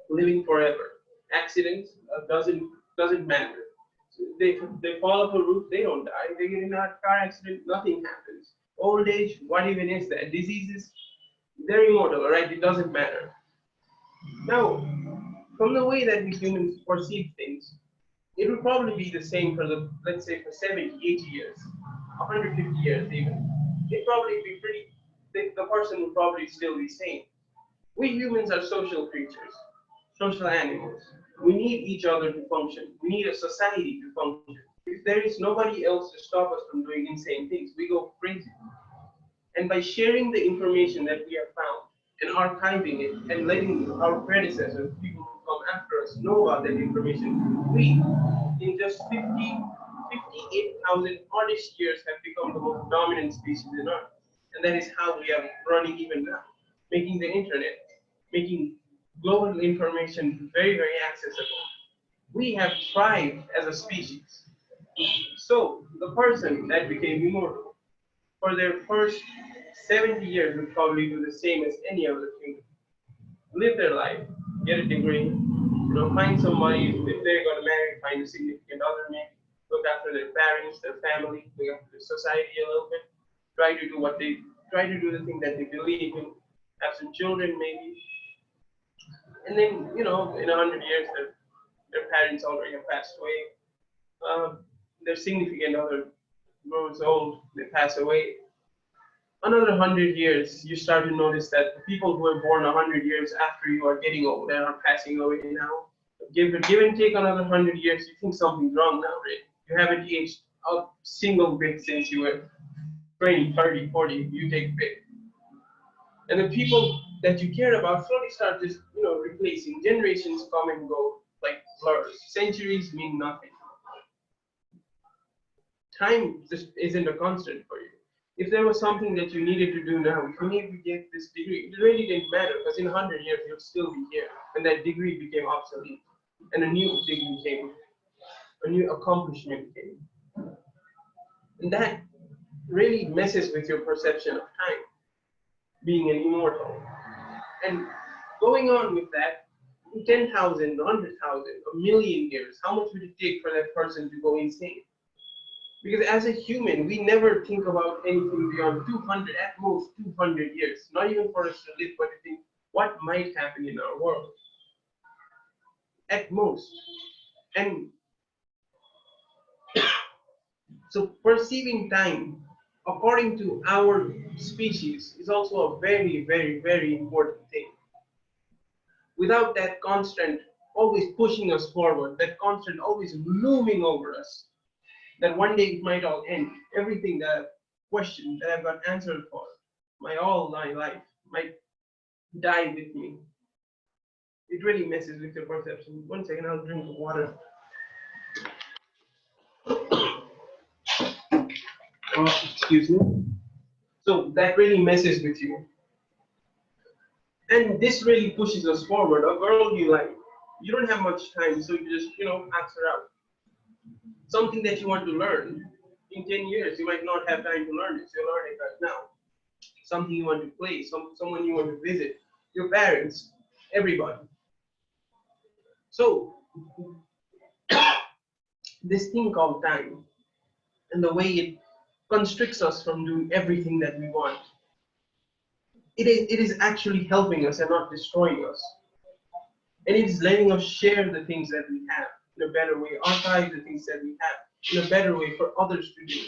living forever. Accidents doesn't matter. They fall off a roof, they don't die. They get in a car accident, nothing happens. Old age, what even is that? Diseases, they're immortal, right? It doesn't matter. Now, from the way that we humans perceive things, it would probably be the same for let's say for 70, 80 years, 150 years even. It'd probably be the person would probably still be sane. We humans are social creatures, social animals. We need each other to function. We need a society to function. If there is nobody else to stop us from doing insane things, we go crazy. And by sharing the information that we have found and archiving it and letting our predecessors, people who come after us, know about that information, we, in just 58,000 oddest years, have become the most dominant species on Earth. And that is how we are running even now, making the internet, making global information very, very accessible. We have thrived as a species. So the person that became immortal, for their first 70 years would probably do the same as any other human. Live their life, get a degree, find somebody, if they're gonna marry, find a significant other, maybe look after their parents, their family, look after the society a little bit, try to do the thing that they believe in, have some children maybe. And then, in 100 years, their parents already have passed away. Their significant other grows old, they pass away. Another 100 years, you start to notice that the people who were born 100 years after you are getting old and are passing away now. Give and take another 100 years, you think something's wrong now, right? You haven't aged a single bit since you were 20, 30, 40, you take a bit. And the people that you care about slowly start just, replacing. Generations come and go like blurs. Centuries mean nothing. Time just isn't a constant for you. If there was something that you needed to do now, if you need to get this degree, it really didn't matter because in 100 years you'll still be here. And that degree became obsolete. And a new degree came, a new accomplishment came. And that really messes with your perception of time, being an immortal. And going on with that, 10,000, 100,000, a million years, how much would it take for that person to go insane? Because as a human, we never think about anything beyond 200, at most 200 years. Not even for us to live, but to think what might happen in our world. At most. And so perceiving time according to our species is also a very, very, very important thing. Without that constant always pushing us forward, that constant always looming over us, that one day it might all end. Everything that I've questioned, that I've got answered for, all my life, might die with me. It really messes with your perception. 1 second, I'll drink the water. Excuse me. So that really messes with you. And this really pushes us forward. A girl you like, you don't have much time, so you just, ask her out. Something that you want to learn. In 10 years, you might not have time to learn it, so you're learning right now. Something you want to play, someone you want to visit, your parents, everybody. So, this thing called time, and the way it constricts us from doing everything that we want, it is actually helping us and not destroying us. And it is letting us share the things that we have in a better way, archive the things that we have in a better way for others to do.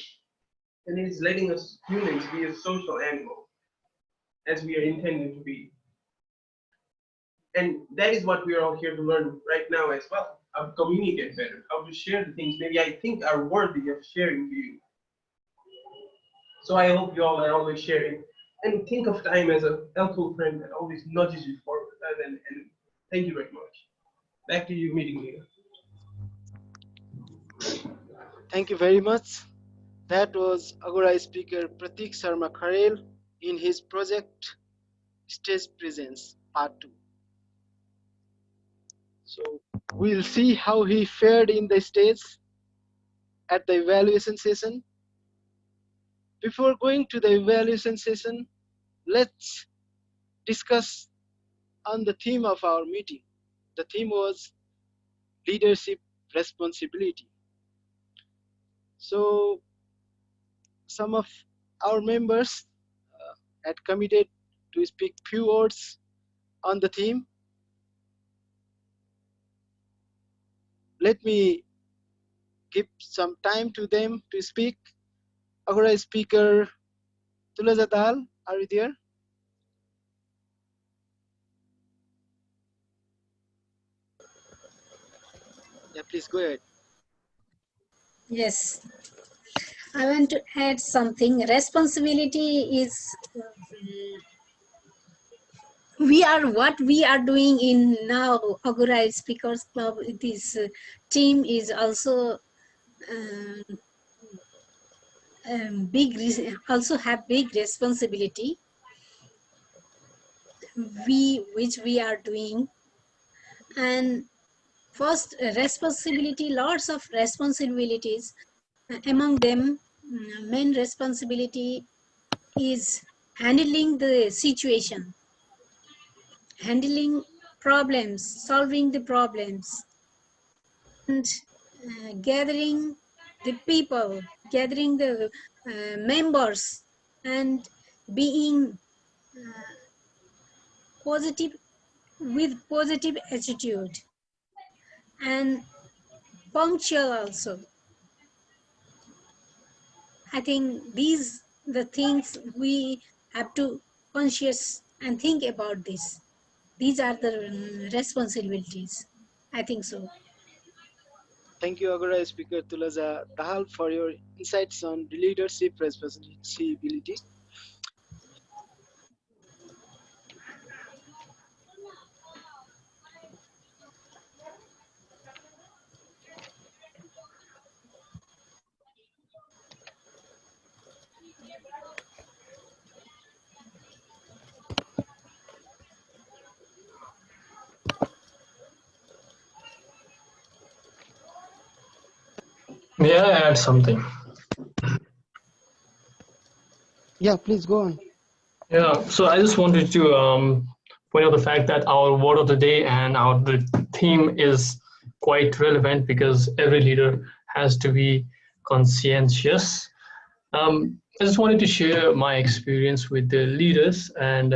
And it is letting us humans be a social animal, as we are intended to be. And that is what we are all here to learn right now as well, how to communicate better, how to share the things maybe I think are worthy of sharing to you. So I hope you all are always sharing. And think of time as a helpful friend that always nudges you forward rather than enemy. Thank you very much. Back to you, meeting leader. Thank you very much. That was Agora speaker Pratik Sarma Kharel in his project Stage Presence Part 2. So we'll see how he fared in the stage at the evaluation session. Before going to the evaluation session, let's discuss on the theme of our meeting. The theme was leadership responsibility. So some of our members had committed to speak few words on the theme. Let me give some time to them to speak. Agora speaker Tulaja Dal, are you there? Yeah, please go ahead. Yes, I want to add something. Responsibility is what we are doing in now Agora Speakers Club. This team is also also have big responsibility. Which we are doing, and first responsibility, lots of responsibilities. Among them, main responsibility is handling the situation, handling problems, solving the problems, and gathering the people, gathering the members, and being positive, with positive attitude, and punctual also. I think these the things we have to conscious and think about this. These are the responsibilities. I think so. Thank you, Agora speaker Tulaja Dal, for your insights on leadership responsibility. May I add something? Yeah, please go on. Yeah, so I just wanted to point out the fact that our word of the day and the theme is quite relevant because every leader has to be conscientious. I just wanted to share my experience with the leaders, and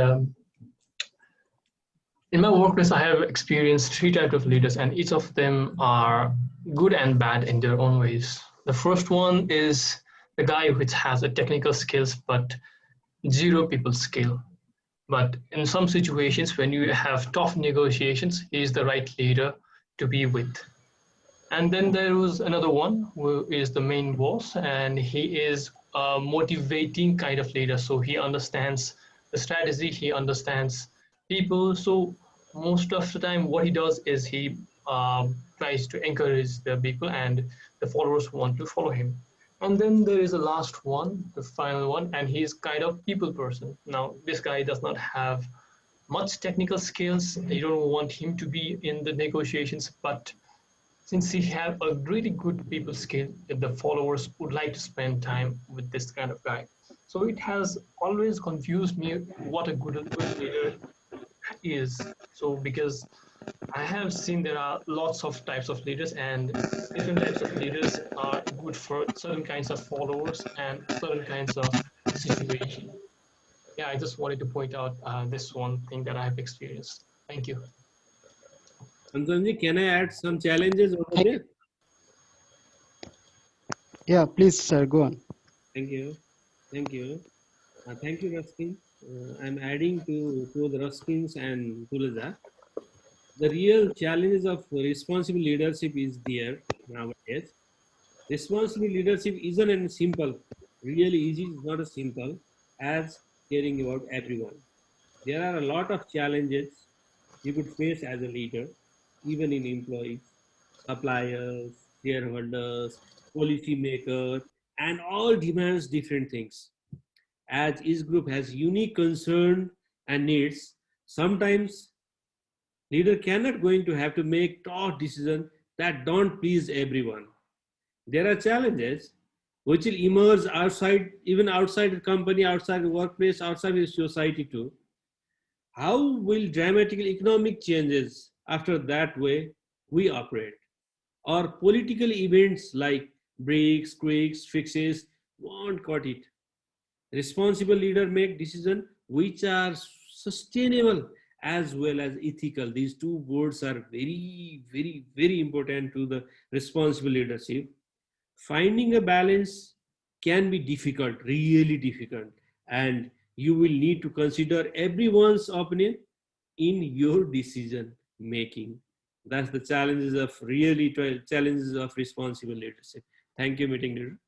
in my workplace, I have experienced 3 types of leaders, and each of them are good and bad in their own ways. The first one is the guy which has a technical skills but 0 people skill. But in some situations, when you have tough negotiations, he is the right leader to be with. And then there was another one who is the main boss, and he is a motivating kind of leader. So he understands the strategy, he understands people. So most of the time what he does is he tries to encourage the people and the followers want to follow him. And then there is the last one, the final one, and he's kind of people person. Now this guy does not have much technical skills. You don't want him to be in the negotiations, but since he have a really good people skill, if the followers would like to spend time with this kind of guy. So it has always confused me what a good leader is. So because I have seen there are lots of types of leaders and different types of leaders are good for certain kinds of followers and certain kinds of situation. Yeah, I just wanted to point out this one thing that I have experienced. Thank you. Anjanji, can I add some challenges over there? Yeah, please, sir, go on. Thank you. Thank you. Thank you, Ruskin. I'm adding to the Ruskins and Tulaja. The real challenges of responsible leadership is there nowadays. Responsible leadership isn't as simple, really easy, it's not as simple as caring about everyone. There are a lot of challenges you could face as a leader, even in employees, suppliers, shareholders, policy makers, and all demands different things. As each group has unique concern and needs, sometimes leader cannot going to have to make tough decisions that don't please everyone. There are challenges which will emerge outside, even outside the company, outside the workplace, outside the society too. How will dramatic economic changes after that way we operate? Or political events like breaks, quakes, fixes won't cut it. Responsible leader make decisions which are sustainable as well as ethical. These two words are very, very, very important to the responsible leadership. Finding a balance can be difficult, really difficult, and you will need to consider everyone's opinion in your decision making. That's the challenges of challenges of responsible leadership. Thank you, meeting leader.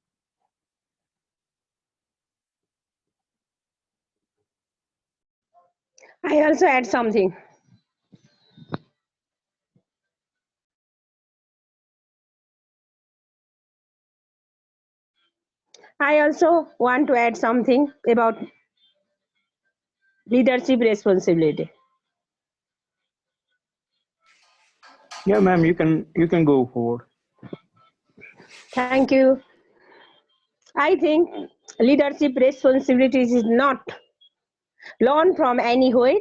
I also add something. I also want to add something about leadership responsibility. Yeah, ma'am, you can go forward. Thank you. I think leadership responsibilities is not learned from anywhere,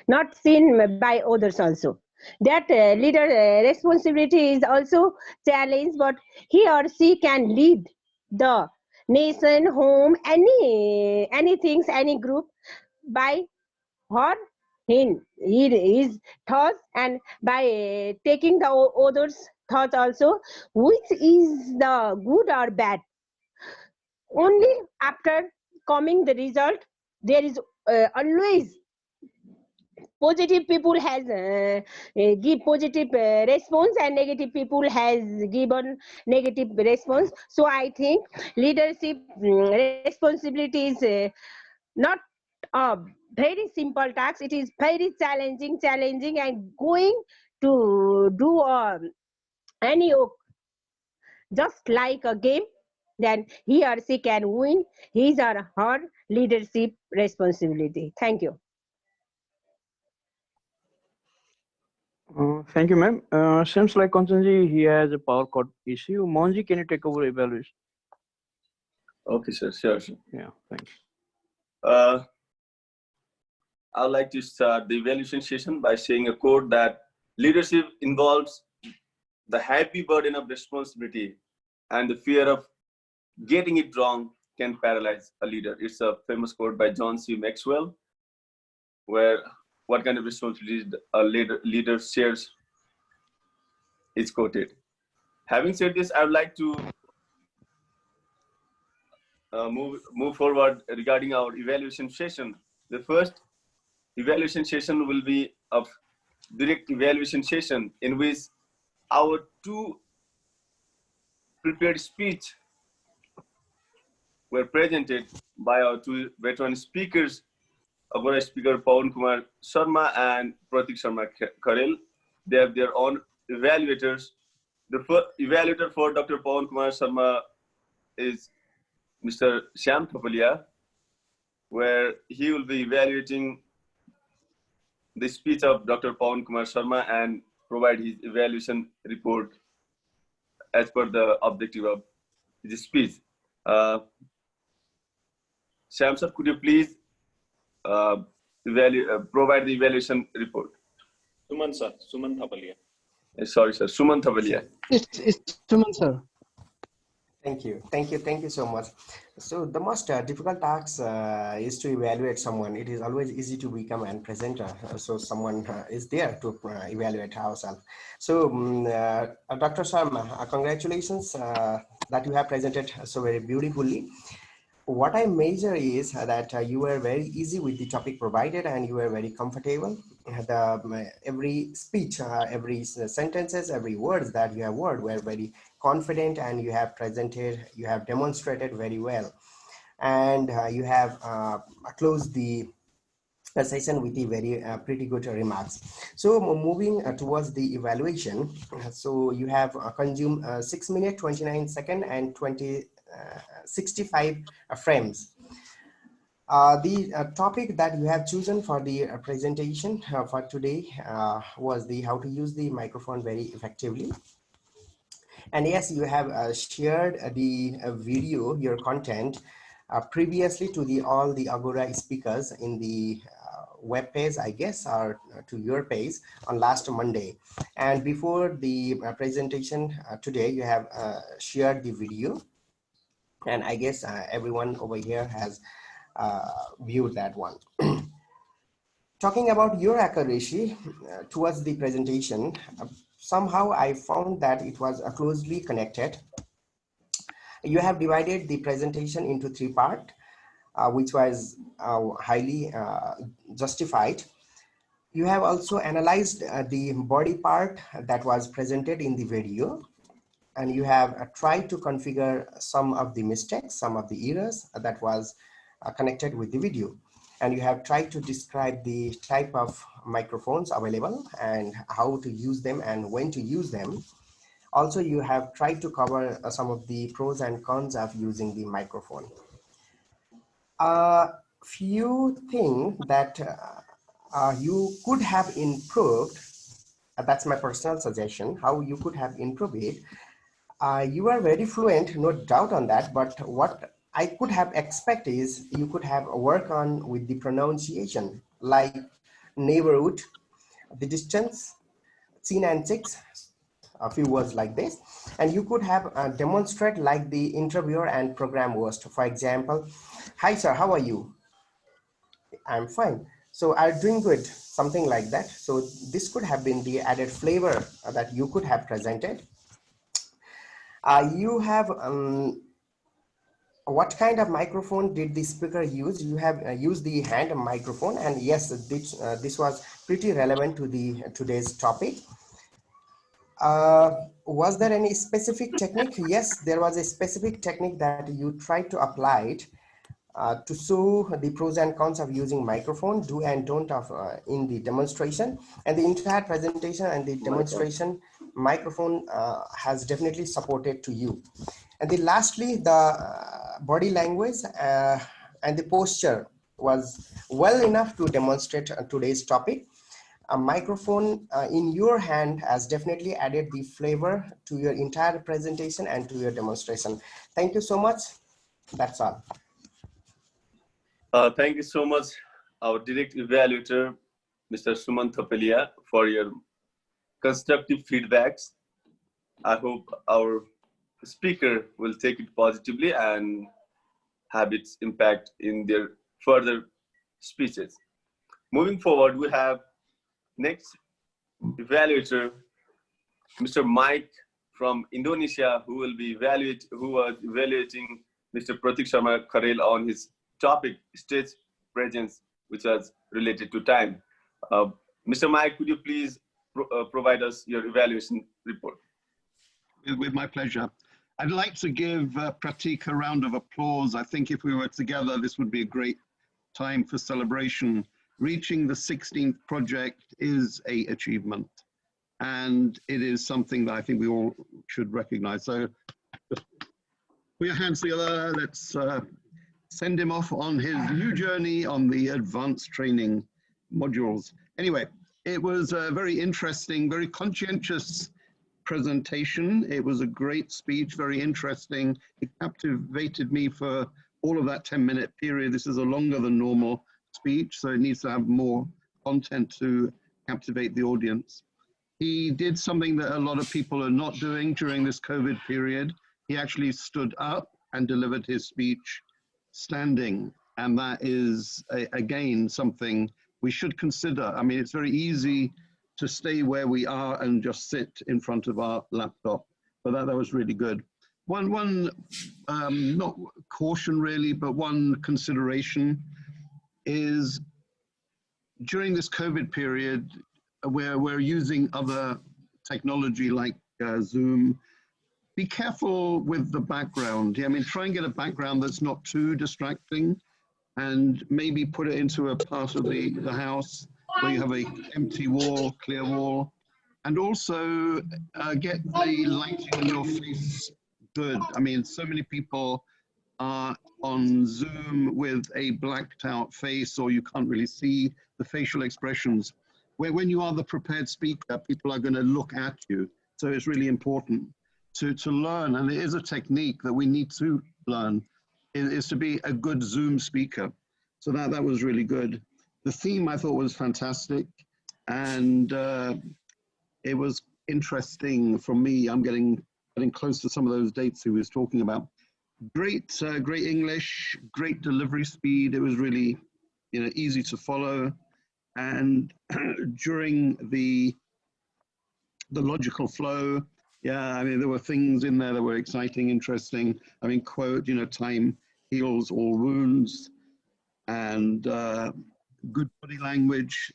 not seen by others also. That leader responsibility is also challenged, but he or she can lead the nation, home, any things, any group by her his thoughts and by taking the others thoughts also, which is the good or bad. Only after coming the result, there is always positive people has give positive response and negative people has given negative response. So I think leadership responsibility is not a very simple task. It is very challenging and going to do any just like a game, then he or she can win his or her leadership responsibility. Thank you. Thank you, ma'am. Seems like Kanchanji, he has a power cut issue. Monji, can you take over evaluation? Okay, sir. Sure. Yeah, thanks. I'd like to start the evaluation session by saying a quote that leadership involves the heavy burden of responsibility and the fear of getting it wrong can paralyze a leader. It's a famous quote by John C. Maxwell, where what kind of responsibility a leader shares is quoted. Having said this, I would like to move forward regarding our evaluation session. The first evaluation session will be of direct evaluation session, in which our two prepared speech were presented by our two veteran speakers Agora speaker Pawan Kumar Sarma and Pratik Sharma Kharel. They have their own evaluators. The first evaluator for Dr. Pawan Kumar Sarma is Mr. Shyam Thapalia, where he will be evaluating the speech of Dr. Pawan Kumar Sarma and provide his evaluation report as per the objective of his speech. Shyam sir, could you please provide the evaluation report? Suman sir, Suman Thapalia. Sorry sir, Suman Thapalia. It's Suman, sir. Thank you so much. So the most difficult task is to evaluate someone. It is always easy to become a presenter. So someone is there to evaluate ourselves. So Dr. Sarma, congratulations that you have presented so very beautifully. What I measure is that you were very easy with the topic provided and you were very comfortable. Every speech, every sentences, every words that you have word were very confident, and you have presented, you have demonstrated very well. And you have closed the session with the very pretty good remarks. So moving towards the evaluation, so you have consumed 6 minutes, 29 seconds and 65 frames. The topic that you have chosen for the presentation for today was the how to use the microphone very effectively. And yes, you have shared the video, your content, previously to all the Agora speakers in the web page, I guess, or to your page on last Monday. And before the presentation today, you have shared the video. And I guess everyone over here has viewed that one. Talking about your accuracy towards the presentation, somehow I found that it was closely connected. You have divided the presentation into 3 parts, which was highly justified. You have also analyzed the body part that was presented in the video, and you have tried to configure some of the mistakes, some of the errors that was connected with the video. And you have tried to describe the type of microphones available and how to use them and when to use them. Also, you have tried to cover some of the pros and cons of using the microphone. A few things that you could have improved, that's my personal suggestion, how you could have improved it. You are very fluent, no doubt on that, but what I could have expected is you could have worked on with the pronunciation, like neighborhood, the distance, scene and six, a few words like this. And you could have demonstrate like the interviewer and program host. For example, hi sir, how are you? I'm fine. So I'm doing good, something like that. So this could have been the added flavor that you could have presented. You have, what kind of microphone did the speaker use? You have used the hand microphone, and yes, this was pretty relevant to today's topic. Was there any specific technique? Yes, there was a specific technique that you tried to apply it to show the pros and cons of using microphone, do and don't of in the demonstration, and the entire presentation and the demonstration microphone has definitely supported to you. And then lastly, the body language and the posture was well enough to demonstrate today's topic. A microphone in your hand has definitely added the flavor to your entire presentation and to your demonstration. Thank you so much. That's all. Thank you so much, our direct evaluator, Mr. Suman Thapalia, for your constructive feedbacks. I hope our speaker will take it positively and have its impact in their further speeches. Moving forward, we have next evaluator, Mr. Mike from Indonesia, who was evaluating Mr. Pratik Sharma Kharel on his topic, stage presence, which was related to time. Mr. Mike, could you please provide us your evaluation report? With my pleasure. I'd like to give Pratik a round of applause. I think if we were together, this would be a great time for celebration. Reaching the 16th project is an achievement, and it is something that I think we all should recognize. So just put your hands together. Let's send him off on his new journey on the advanced training modules. Anyway, it was a very interesting, very conscientious presentation. It was a great speech, very interesting. It captivated me for all of that 10-minute period. This is a longer than normal speech, so it needs to have more content to captivate the audience. He did something that a lot of people are not doing during this COVID period. He actually stood up and delivered his speech standing, and that is, again, something we should consider. I mean, it's very easy to stay where we are and just sit in front of our laptop, but that was really good. One not caution really, but one consideration is during this COVID period, where we're using other technology like Zoom, be careful with the background. I mean, try and get a background that's not too distracting, and maybe put it into a part of the house where you have an empty wall, clear wall, and also get the lighting on your face good. I mean, so many people are on Zoom with a blacked out face, or you can't really see the facial expressions. When you are the prepared speaker, people are going to look at you. So it's really important to learn, and it is a technique that we need to learn, is to be a good Zoom speaker. So that was really good. The theme I thought was fantastic, and it was interesting for me. I'm getting close to some of those dates he was talking about. Great English, great delivery speed. It was really, easy to follow. And during the logical flow, yeah, I mean, there were things in there that were exciting, interesting. I mean, quote, time heals all wounds, and good body language,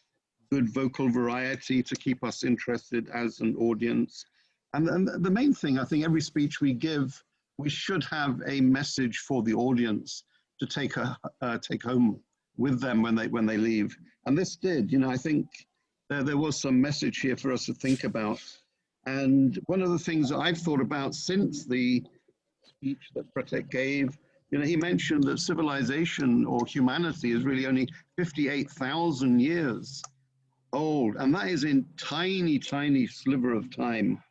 good vocal variety to keep us interested as an audience. And the main thing, I think, every speech we give, we should have a message for the audience to take home with them when they leave. And this did, I think there was some message here for us to think about. And one of the things that I've thought about since the speech that Pratik gave, he mentioned that civilization or humanity is really only 58,000 years old. And that is in tiny, tiny sliver of time.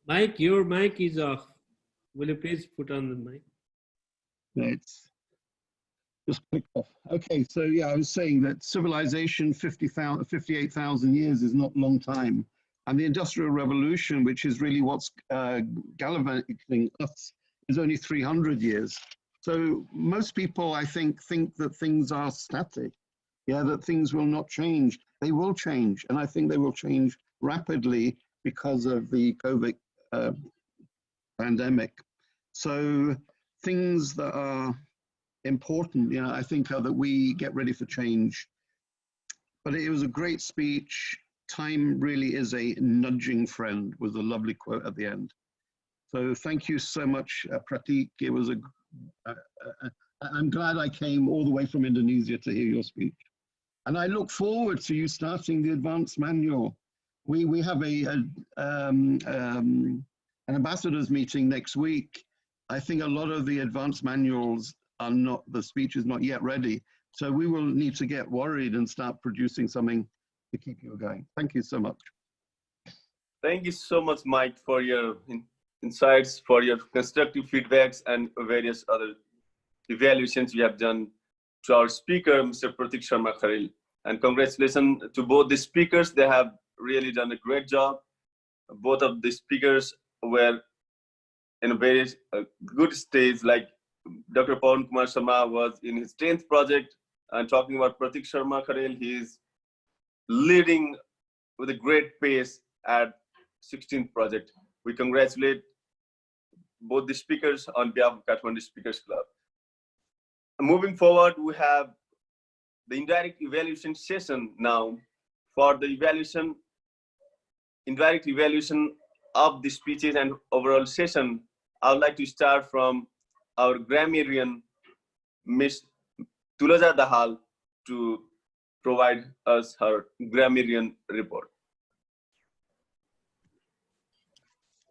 Mike, your mic is off. Will you please put on the mic? It's just clicked off. Okay, so yeah, I was saying that civilization, 58,000 years is not a long time. And the Industrial Revolution, which is really what's galvanizing us, is only 300 years. So most people, I think that things are static. Yeah, that things will not change. They will change. And I think they will change rapidly because of the COVID pandemic. So things that are important, I think are that we get ready for change. But it was a great speech. Time really is a nudging friend, was a lovely quote at the end. So thank you so much, Pratik. It was I'm glad I came all the way from Indonesia to hear your speech. And I look forward to you starting the advanced manual. We have an ambassadors meeting next week. I think a lot of the advanced manuals are not, the speech is not yet ready. So we will need to get worried and start producing something to keep you going. Thank you so much. Thank you so much, Mike, for your insights, for your constructive feedbacks and various other evaluations you have done to our speaker, Mr. Pratik Sharma Kharel. And congratulations to both the speakers. They have really done a great job. Both of the speakers were in a very good stage, like Dr. Pawan Kumar Sharma was in his 10th project, and talking about Pratik Sharma Kharel, he is leading with a great pace at 16th project. We congratulate both the speakers on behalf of Kathmandu Speakers Club. Moving forward, we have the indirect evaluation session now. For the indirect evaluation of the speeches and overall session, I would like to start from our grammarian, Miss Tulaja Dahal, to provide us her grammarian report.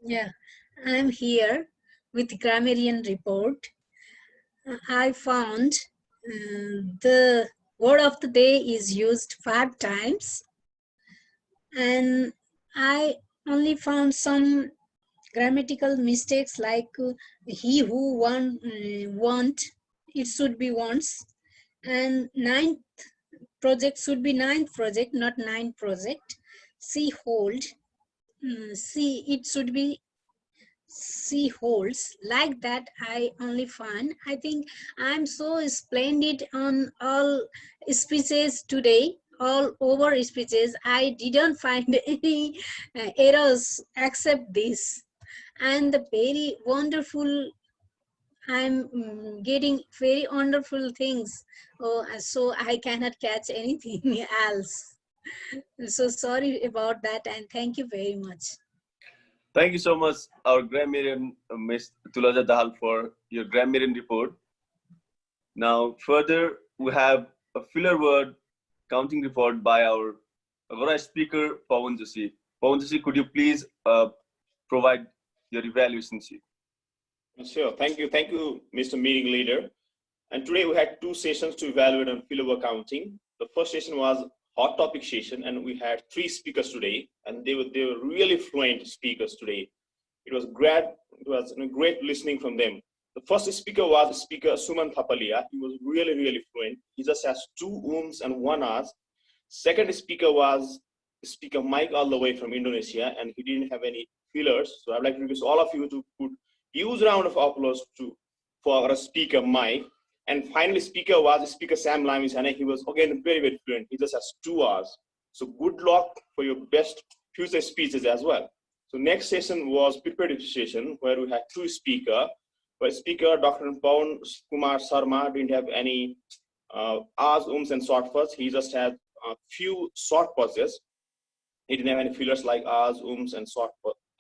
Yeah, I'm here with grammarian report. I found the word of the day is used 5 times, and I only found some grammatical mistakes like he who want, it should be wants, and ninth project should be ninth project, not nine project. See hold, see it should be she holds. Like that I only find. I think I'm so splendid on all speeches today, all over speeches. I didn't find any errors except this, and the very wonderful, I'm getting very wonderful things. Oh, so I cannot catch anything else. So sorry about that, and thank you very much. Thank you so much, our grammarian, Ms. Tulaja Dahal, for your grammarian report. Now, further, we have a filler word counting report by our Agora speaker, Pawan Joshi. Pawan Joshi, could you please provide your evaluation sheet? Sure. Thank you, Mr. Meeting Leader. And today we had 2 sessions to evaluate on filler word counting. The first session was hot topic session, and we had 3 speakers today, and they were really fluent speakers today. It was great. It was great listening from them. The first speaker was Speaker Suman Thapalia. He was really fluent. He just has 2 ums and 1 ahs. Second speaker was Speaker Mike, all the way from Indonesia, and he didn't have any fillers. So I'd like to request all of you to put huge round of applause for our Speaker Mike. And finally, speaker was Speaker Sam Lamisane. He was again very fluent. He just has 2 hours. So good luck for your best future speeches as well. So next session was preparative session, where we had 2 speakers. Where speaker Dr. Pawan Kumar Sarma didn't have any ahs, ums, and short words. He just had a few short pauses. He didn't have any fillers like ahs, ums, and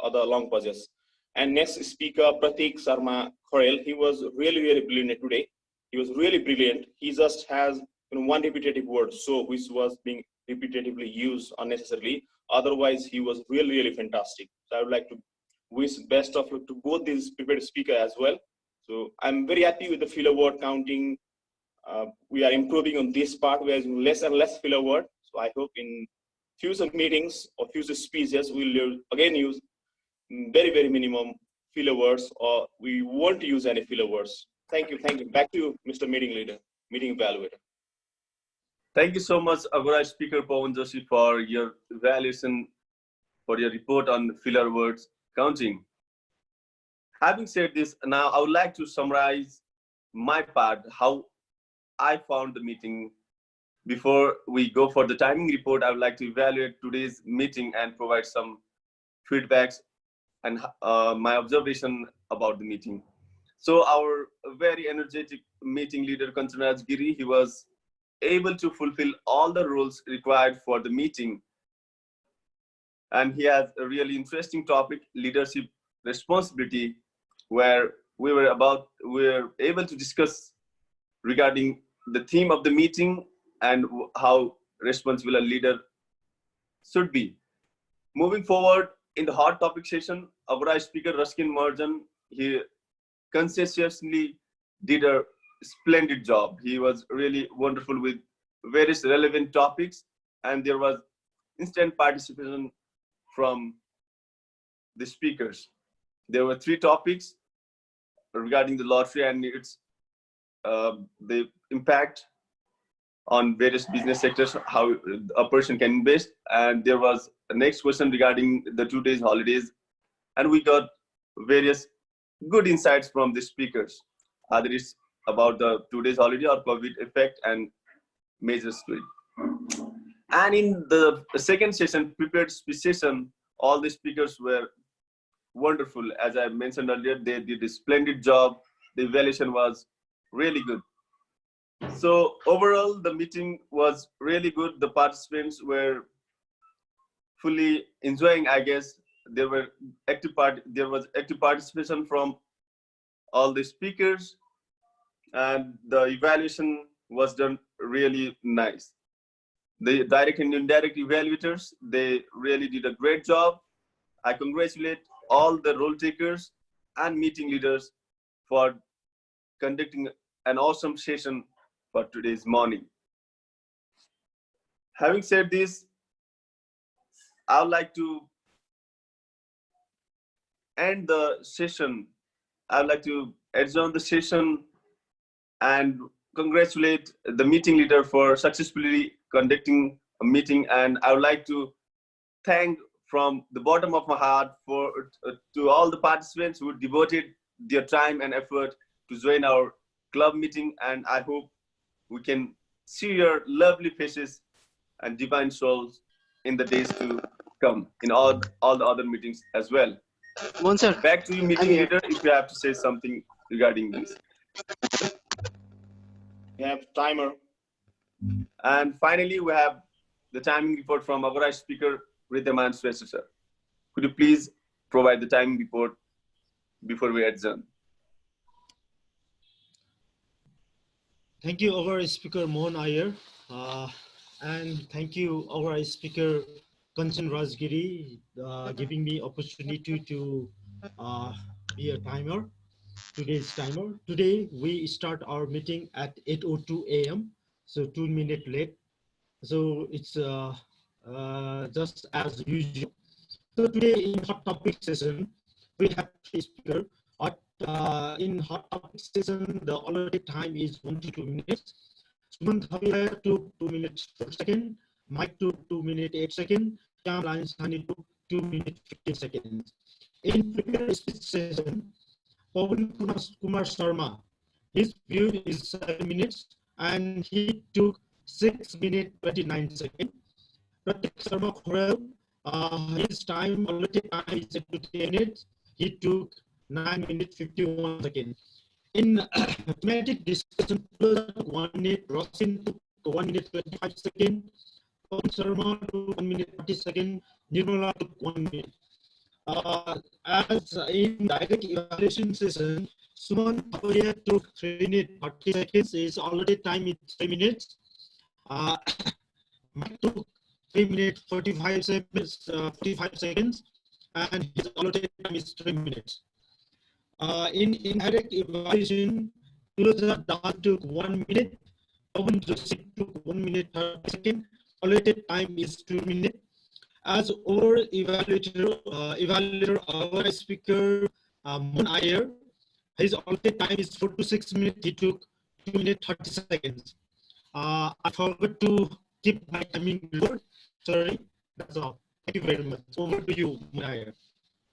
other long pauses. And next speaker, Pratik Sarma Kharel, he was really brilliant today. He was really brilliant. He just has 1 repetitive word, so which was being repetitively used unnecessarily. Otherwise, he was really fantastic. So I would like to wish best of luck to both these prepared speakers as well. So I'm very happy with the filler word counting. We are improving on this part. We are using less and less filler word. So I hope in future meetings or future speeches, we'll again use very minimum filler words, or we won't use any filler words. Thank you. Back to you, Mr. Meeting Leader, Meeting Evaluator. Thank you so much, Agora speaker Pawan Joshi, for your evaluation, for your report on filler words counting. Having said this, now I would like to summarize my part, how I found the meeting. Before we go for the timing report, I would like to evaluate today's meeting and provide some feedbacks and my observation about the meeting. So our very energetic meeting leader, Kanchanraj Giri, he was able to fulfill all the roles required for the meeting. And he has a really interesting topic, leadership responsibility, where we were able to discuss regarding the theme of the meeting and how responsible a leader should be. Moving forward, in the hot topic session, Agora speaker Ruskin Marjan, he conscientiously did a splendid job. He was really wonderful with various relevant topics, and there was instant participation from the speakers. There were 3 topics regarding the lottery and its the impact on various business sectors, how a person can invest. And there was a next question regarding the 2 days holidays, and we got various good insights from the speakers, either it's about the 2 days holiday or COVID effect and measures to it. And in the second session, prepared speech session, all the speakers were wonderful. As I mentioned earlier, they did a splendid job. The evaluation was really good. So overall, the meeting was really good. The participants were fully enjoying, I guess. There was active participation from all the speakers, and the evaluation was done really nice. The direct and indirect evaluators, they really did a great job. I congratulate all the role takers and meeting leaders for conducting an awesome session for today's morning. Having said this, I would like to end the session. I would like to adjourn the session and congratulate the meeting leader for successfully conducting a meeting. And I would like to thank from the bottom of my heart to all the participants who devoted their time and effort to join our club meeting. And I hope we can see your lovely faces and divine souls in the days to come in all the other meetings as well. Back to you, meeting leader, if you have to say something regarding this. We have timer. And finally, we have the timing report from Agora speaker, Ridhaman Shrestha sir. Could you please provide the timing report before we adjourn? Thank you, our speaker Mohan Iyer, and thank you, our speaker Kanchan Rajgiri, giving me opportunity to be a timer. Today's timer. Today we start our meeting at 8:02 a.m. So 2 minutes late. So it's just as usual. So today in hot topic session we have three speakers. In hot topic session, the allotted time is 1 to 2 minutes. Sumant Havila took 2 minutes 4 seconds. Mike took 2 minutes 8 seconds. Jam Lines Hani took 2 minutes 15 seconds. In previous speech session, Pawan Kumar Sarma, his view is 7 minutes and he took 6 minutes 29 seconds. Pratik Sarma Kharel, his time allotted time is 10 minutes. He took 9 minutes 51 seconds. In thematic discussion, 1 minute, Rosin took 1 minute 25 seconds. Pawan Sarma took 1 minute 30 seconds. Nirmala took 1 minute. As in direct evaluation session, Suman Thaparia took 3 minutes 30 seconds. His allotted time is 3 minutes. Mike took 3 minutes 45 seconds, and his allotted time is 3 minutes. In indirect evaluation, Tulasa Dan took 1 minute. Pawan Joshi took 1 minute 30 seconds. Allotted time is 2 minutes. As our evaluator, our speaker, Mohan Iyer, his allotted time is 4 to 6 minutes. He took 2 minutes 30 seconds. I forgot to keep my timing report. Sorry, that's all. Thank you very much. Over to you, Mohan Iyer.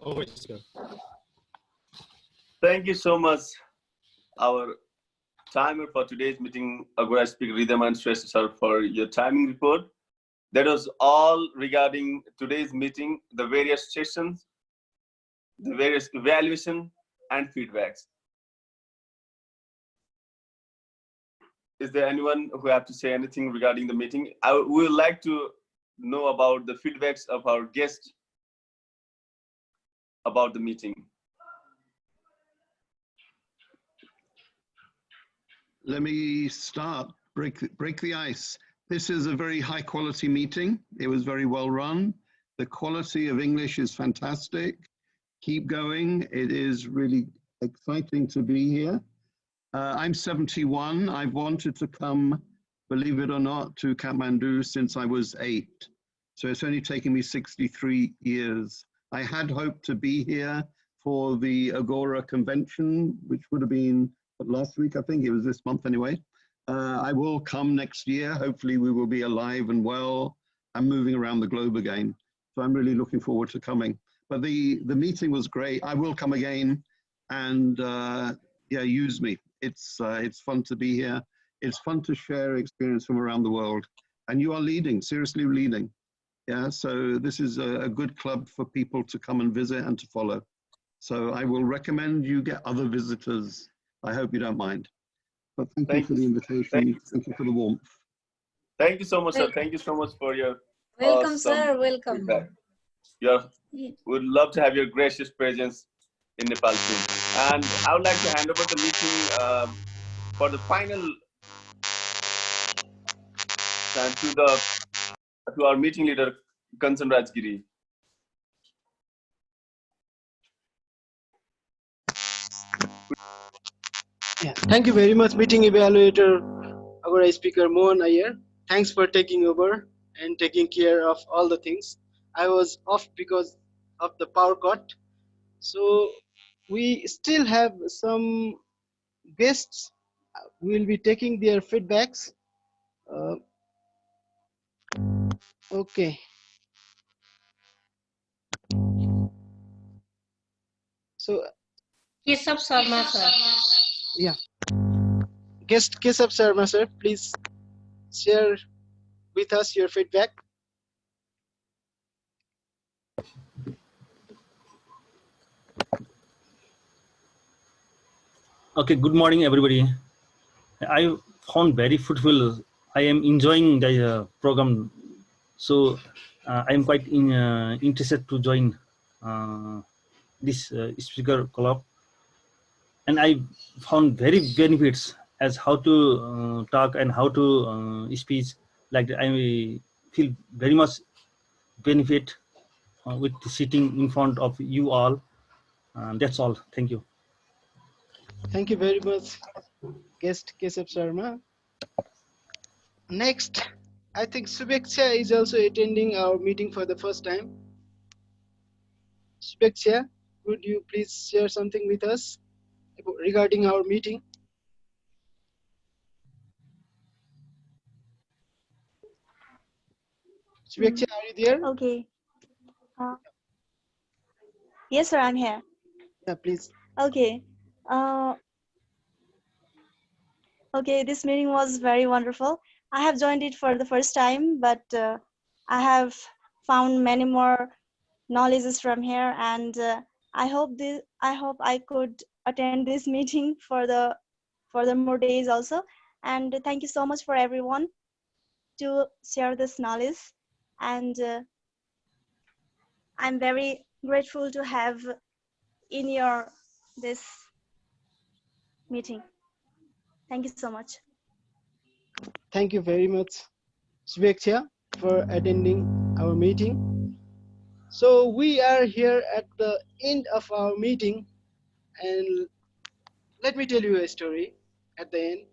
Over to you. Thank you so much, our timer for today's meeting, Agora speaker Ridhaman Shrestha sir, for your timing report. That was all regarding today's meeting, the various sessions, the various evaluation and feedbacks. Is there anyone who have to say anything regarding the meeting? We would like to know about the feedbacks of our guests about the meeting. Let me start, break the ice. This is a very high quality meeting. It was very well run. The quality of English is fantastic. Keep going. It is really exciting to be here. I'm 71. I've wanted to come, believe it or not, to Kathmandu since I was 8. So it's only taken me 63 years. I had hoped to be here for the Agora convention, which would have been last week, I think. It was this month anyway. I will come next year. Hopefully we will be alive and well and moving around the globe again. So I'm really looking forward to coming. But the meeting was great. I will come again and yeah, use me. It's fun to be here. It's fun to share experience from around the world. And you are leading, seriously leading. Yeah, so this is a good club for people to come and visit and to follow. So I will recommend you get other visitors. I hope you don't mind. But thank you for the invitation. Thank you for the warmth. Thank you so much, sir. Thank you so much for your welcome, sir. Welcome. Feedback. We'd love to have your gracious presence in Nepal soon. And I would like to hand over the meeting for the final time to our meeting leader, Kansan Rajgiri. Yeah, thank you very much, meeting evaluator, Agora speaker Mohan Iyer. Thanks for taking over and taking care of all the things. I was off because of the power cut. So we still have some guests. We'll be taking their feedbacks. Uh, okay. So Keshav Sarma, sir. yeah, guest Keshav Sarma, sir, please share with us your feedback. Okay, good morning, everybody. I found very fruitful. I am enjoying the program, so I am quite interested to join this speaker club, and I found very benefits as how to talk and how to speak. Like I feel very much benefit with sitting in front of you all. That's all. Thank you. Thank you very much, guest Keshav Sharma. Next, I think Subeksha is also attending our meeting for the first time. Subeksha, would you please share something with us regarding our meeting? Subeksha, are you there? Okay. Yes, sir, I'm here. Yeah, please. Okay. Okay, this meeting was very wonderful. I have joined it for the first time, but I have found many more knowledges from here, and I hope I could attend this meeting for the more days also. And thank you so much for everyone to share this knowledge. And I'm very grateful to have in your this meeting. Thank you so much. Thank you very much, Subeksha, for attending our meeting. So we are here at the end of our meeting, and let me tell you a story at the end.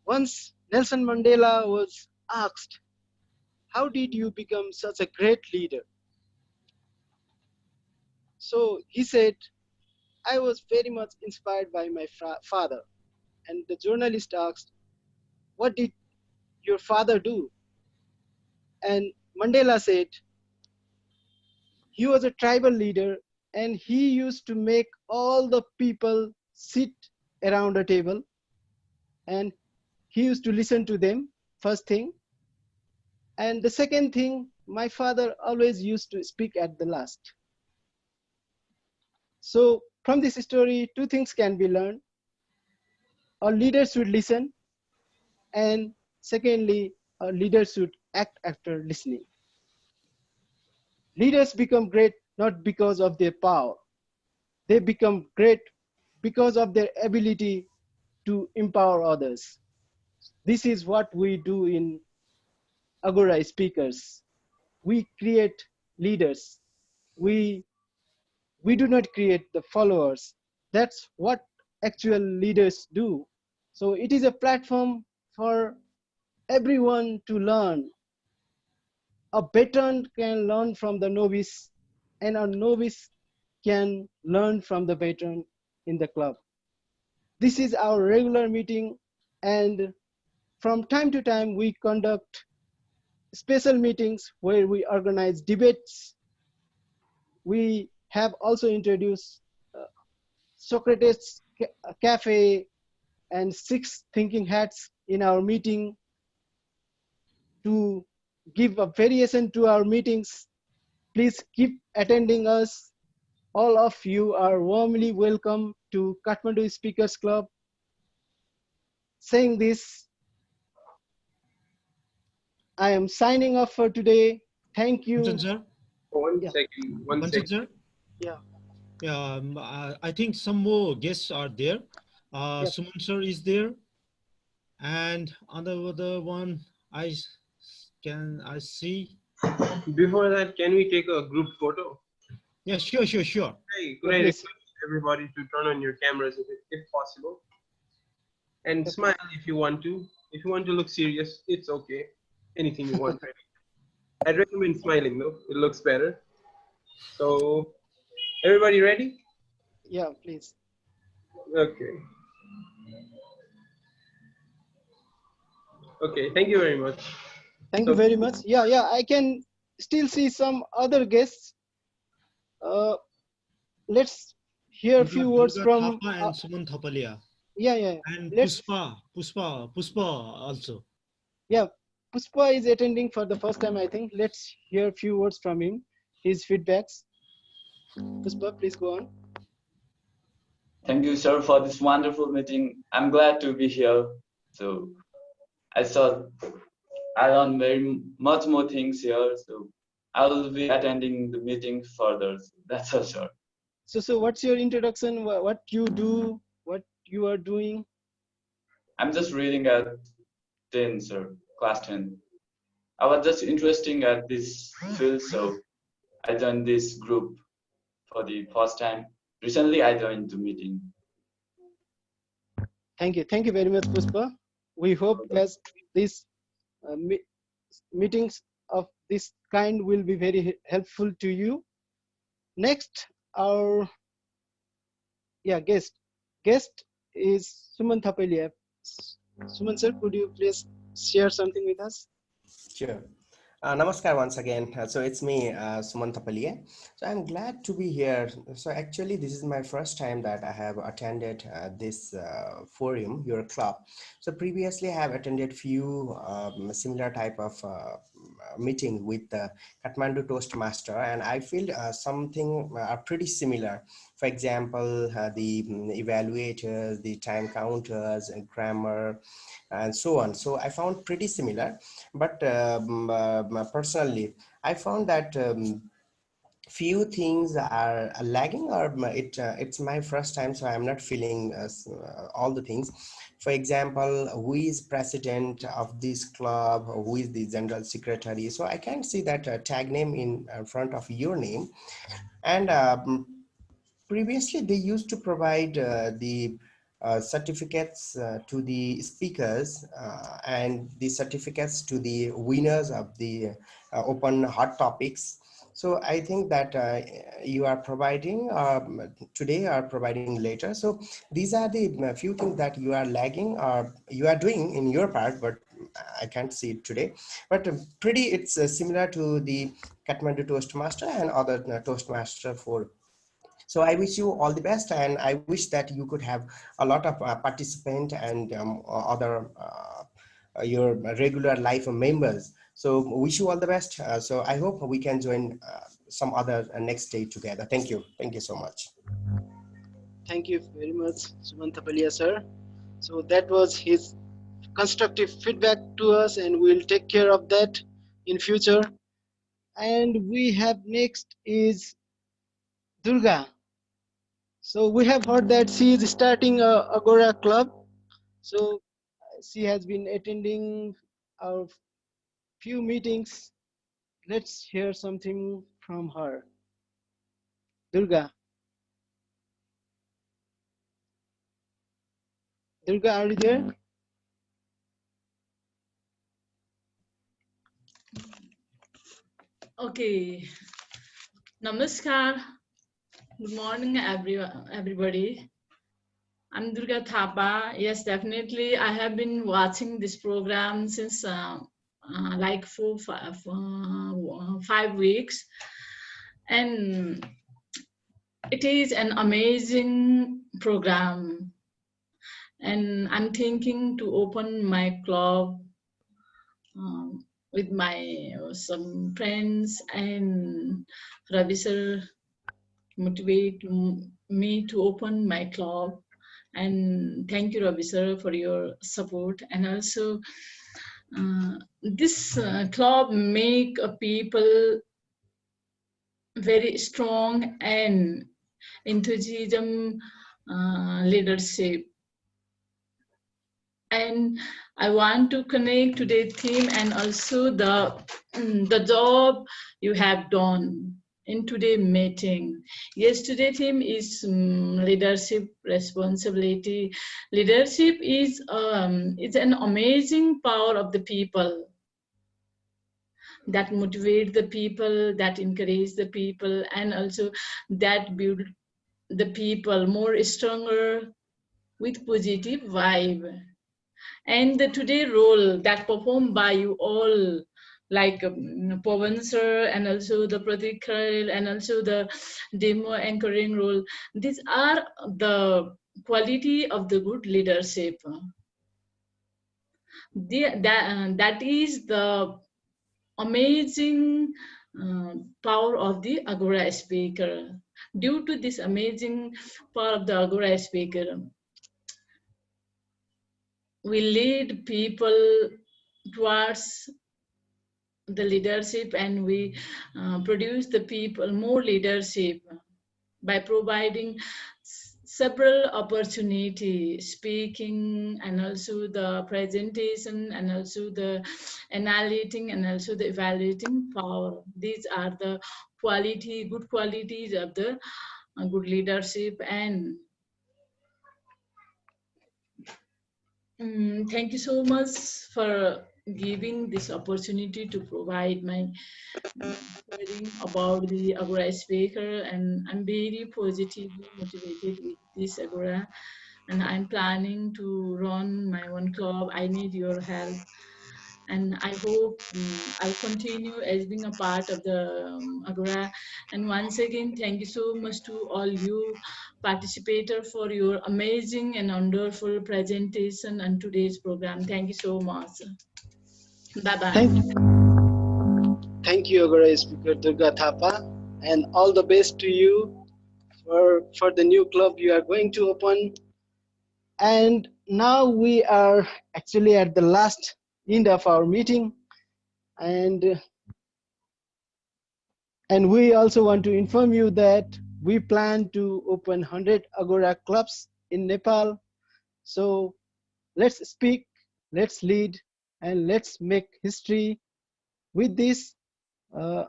Once Nelson Mandela was asked, "How did you become such a great leader?" So he said, "I was very much inspired by my father." And the journalist asked, "What did your father do?" And Mandela said, "He was a tribal leader and he used to make all the people sit around a table and he used to listen to them, first thing. And the second thing, my father always used to speak at the last." So from this story, two things can be learned. Our leaders should listen, and secondly, our leaders should act after listening. Leaders become great not because of their power. They become great because of their ability to empower others. This is what we do in Agora Speakers. We create leaders. We do not create the followers. That's what actual leaders do. So it is a platform for everyone to learn. A veteran can learn from the novice, and a novice can learn from the veteran in the club. This is our regular meeting, and from time to time we conduct special meetings where we organize debates. We have also introduced Socrates Cafe and 6 thinking hats in our meeting to give a variation to our meetings. Please keep attending us. All of you are warmly welcome to Kathmandu Speakers Club. Saying this, I am signing off for today. Thank you. Sir? One Yeah. second. Sir? Yeah. Yeah, I think some more guests are there. Yep. Suman sir is there, and another one I see. Before that, can we take a group photo? Yeah, sure. Hey, could I request everybody to turn on your cameras if possible? And smile if you want to. If you want to look serious, it's okay. Anything you want, really. I'd recommend smiling though. It looks better. So, everybody ready? Yeah, please. Okay. Okay, thank you very much. Thank you very much. Yeah, I can still see some other guests. Let's hear a few words Durga from. Thapa and Suman Thapalia. Yeah. And Let's. Puspa also. Yeah, Puspa is attending for the first time, I think. Let's hear a few words from him, his feedbacks. Puspa, please go on. Thank you, sir, for this wonderful meeting. I'm glad to be here. So I learned very much more things here. So I will be attending the meeting further. So that's all, sir. So what's your introduction? What you do? What you are doing? I'm just reading at 10, sir, class 10. I was just interested at this field, so I joined this group for the first time. Recently, I joined the meeting. Thank you very much, Puspa. We hope that these meetings of this kind will be very helpful to you. Next, our guest is Suman Thapalia. Suman sir, could you please share something with us? Sure. Namaskar once again. So it's me, Suman Thapalia. So I'm glad to be here. So actually, this is my first time that I have attended this forum, your club. So previously, I have attended few similar type of meeting with the Kathmandu Toastmaster, and I feel something are pretty similar. For example, the evaluators, the time counters, and grammar, and so on. So I found pretty similar, but personally, I found that few things are lagging, or it's my first time, so I'm not feeling all the things. For example, who is president of this club, who is the general secretary? So I can't see that tag name in front of your name. And previously they used to provide the certificates to the speakers and the certificates to the winners of the open hot topics. So I think that you are providing today or providing later. So these are the few things that you are lagging or you are doing in your part, but I can't see it today. But pretty, it's similar to the Kathmandu Toastmaster and other Toastmaster for. So I wish you all the best, and I wish that you could have a lot of participant and other your regular life members. So wish you all the best. So I hope we can join some other next day together. Thank you so much. Thank you very much, Suman Thapalia sir. So that was his constructive feedback to us, and we'll take care of that in future. And we have next is Durga. So we have heard that she is starting a Agora club. So she has been attending our few meetings. Let's hear something from her. Durga. Durga, are you there? Okay. Namaskar. Good morning, everybody. I'm Durga Thapa. Yes, definitely. I have been watching this program since like 5 weeks. And it is an amazing program. And I'm thinking to open my club with my some friends, and Ravi sir motivate me to open my club. And thank you, Ravi sir, for your support. And also this club make people very strong and enthusiasm, leadership. And I want to connect today's theme and also the job you have done in today's meeting. Yesterday theme is leadership responsibility. Leadership is an amazing power of the people that motivate the people, that encourage the people, and also that build the people more stronger with positive vibe. And the today role that performed by you all, like Pawan sir and also the Pratik, Kharel, and also the demo anchoring role, these are the quality of the good leadership. That is the amazing power of the Agora speaker. Due to this amazing power of the Agora speaker, we lead people towards the leadership, and we produce the people more leadership by providing several opportunities, speaking and also the presentation and also the analyzing and also the evaluating power. These are the good qualities of the good leadership. And thank you so much for giving this opportunity to provide my sharing about the Agora speaker, and I'm very positively motivated with this Agora, and I'm planning to run my own club. I need your help, and I hope I'll continue as being a part of the Agora. And once again, thank you so much to all you participators for your amazing and wonderful presentation on today's program. Thank you so much. Bye-bye. Thank you, Agora speaker Durga Thapa, and all the best to you for the new club you are going to open. And now we are actually at the last end of our meeting, and we also want to inform you that we plan to open 100 Agora clubs in Nepal. So let's speak, let's lead, and let's make history. With this, I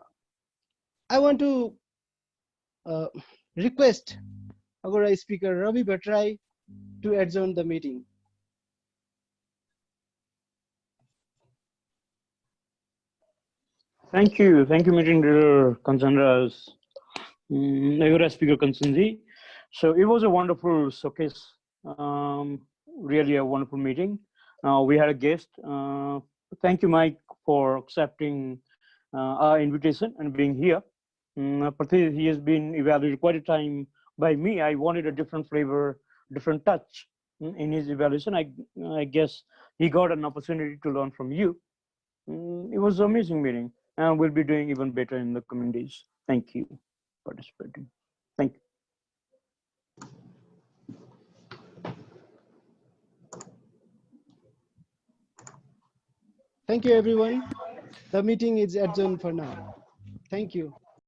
want to request Agora speaker Ravi Bhattarai to adjourn the meeting. Thank you, meeting leader Kanchan's Agora speaker Kanchanji. So it was a wonderful showcase, really a wonderful meeting. We had a guest. Thank you, Mike, for accepting our invitation and being here. Pratik, he has been evaluated quite a time by me. I wanted a different flavor, different touch in his evaluation. I guess he got an opportunity to learn from you. It was an amazing meeting, and we'll be doing even better in the coming days. Thank you for participating. Thank you. Thank you, everyone. The meeting is adjourned for now. Thank you.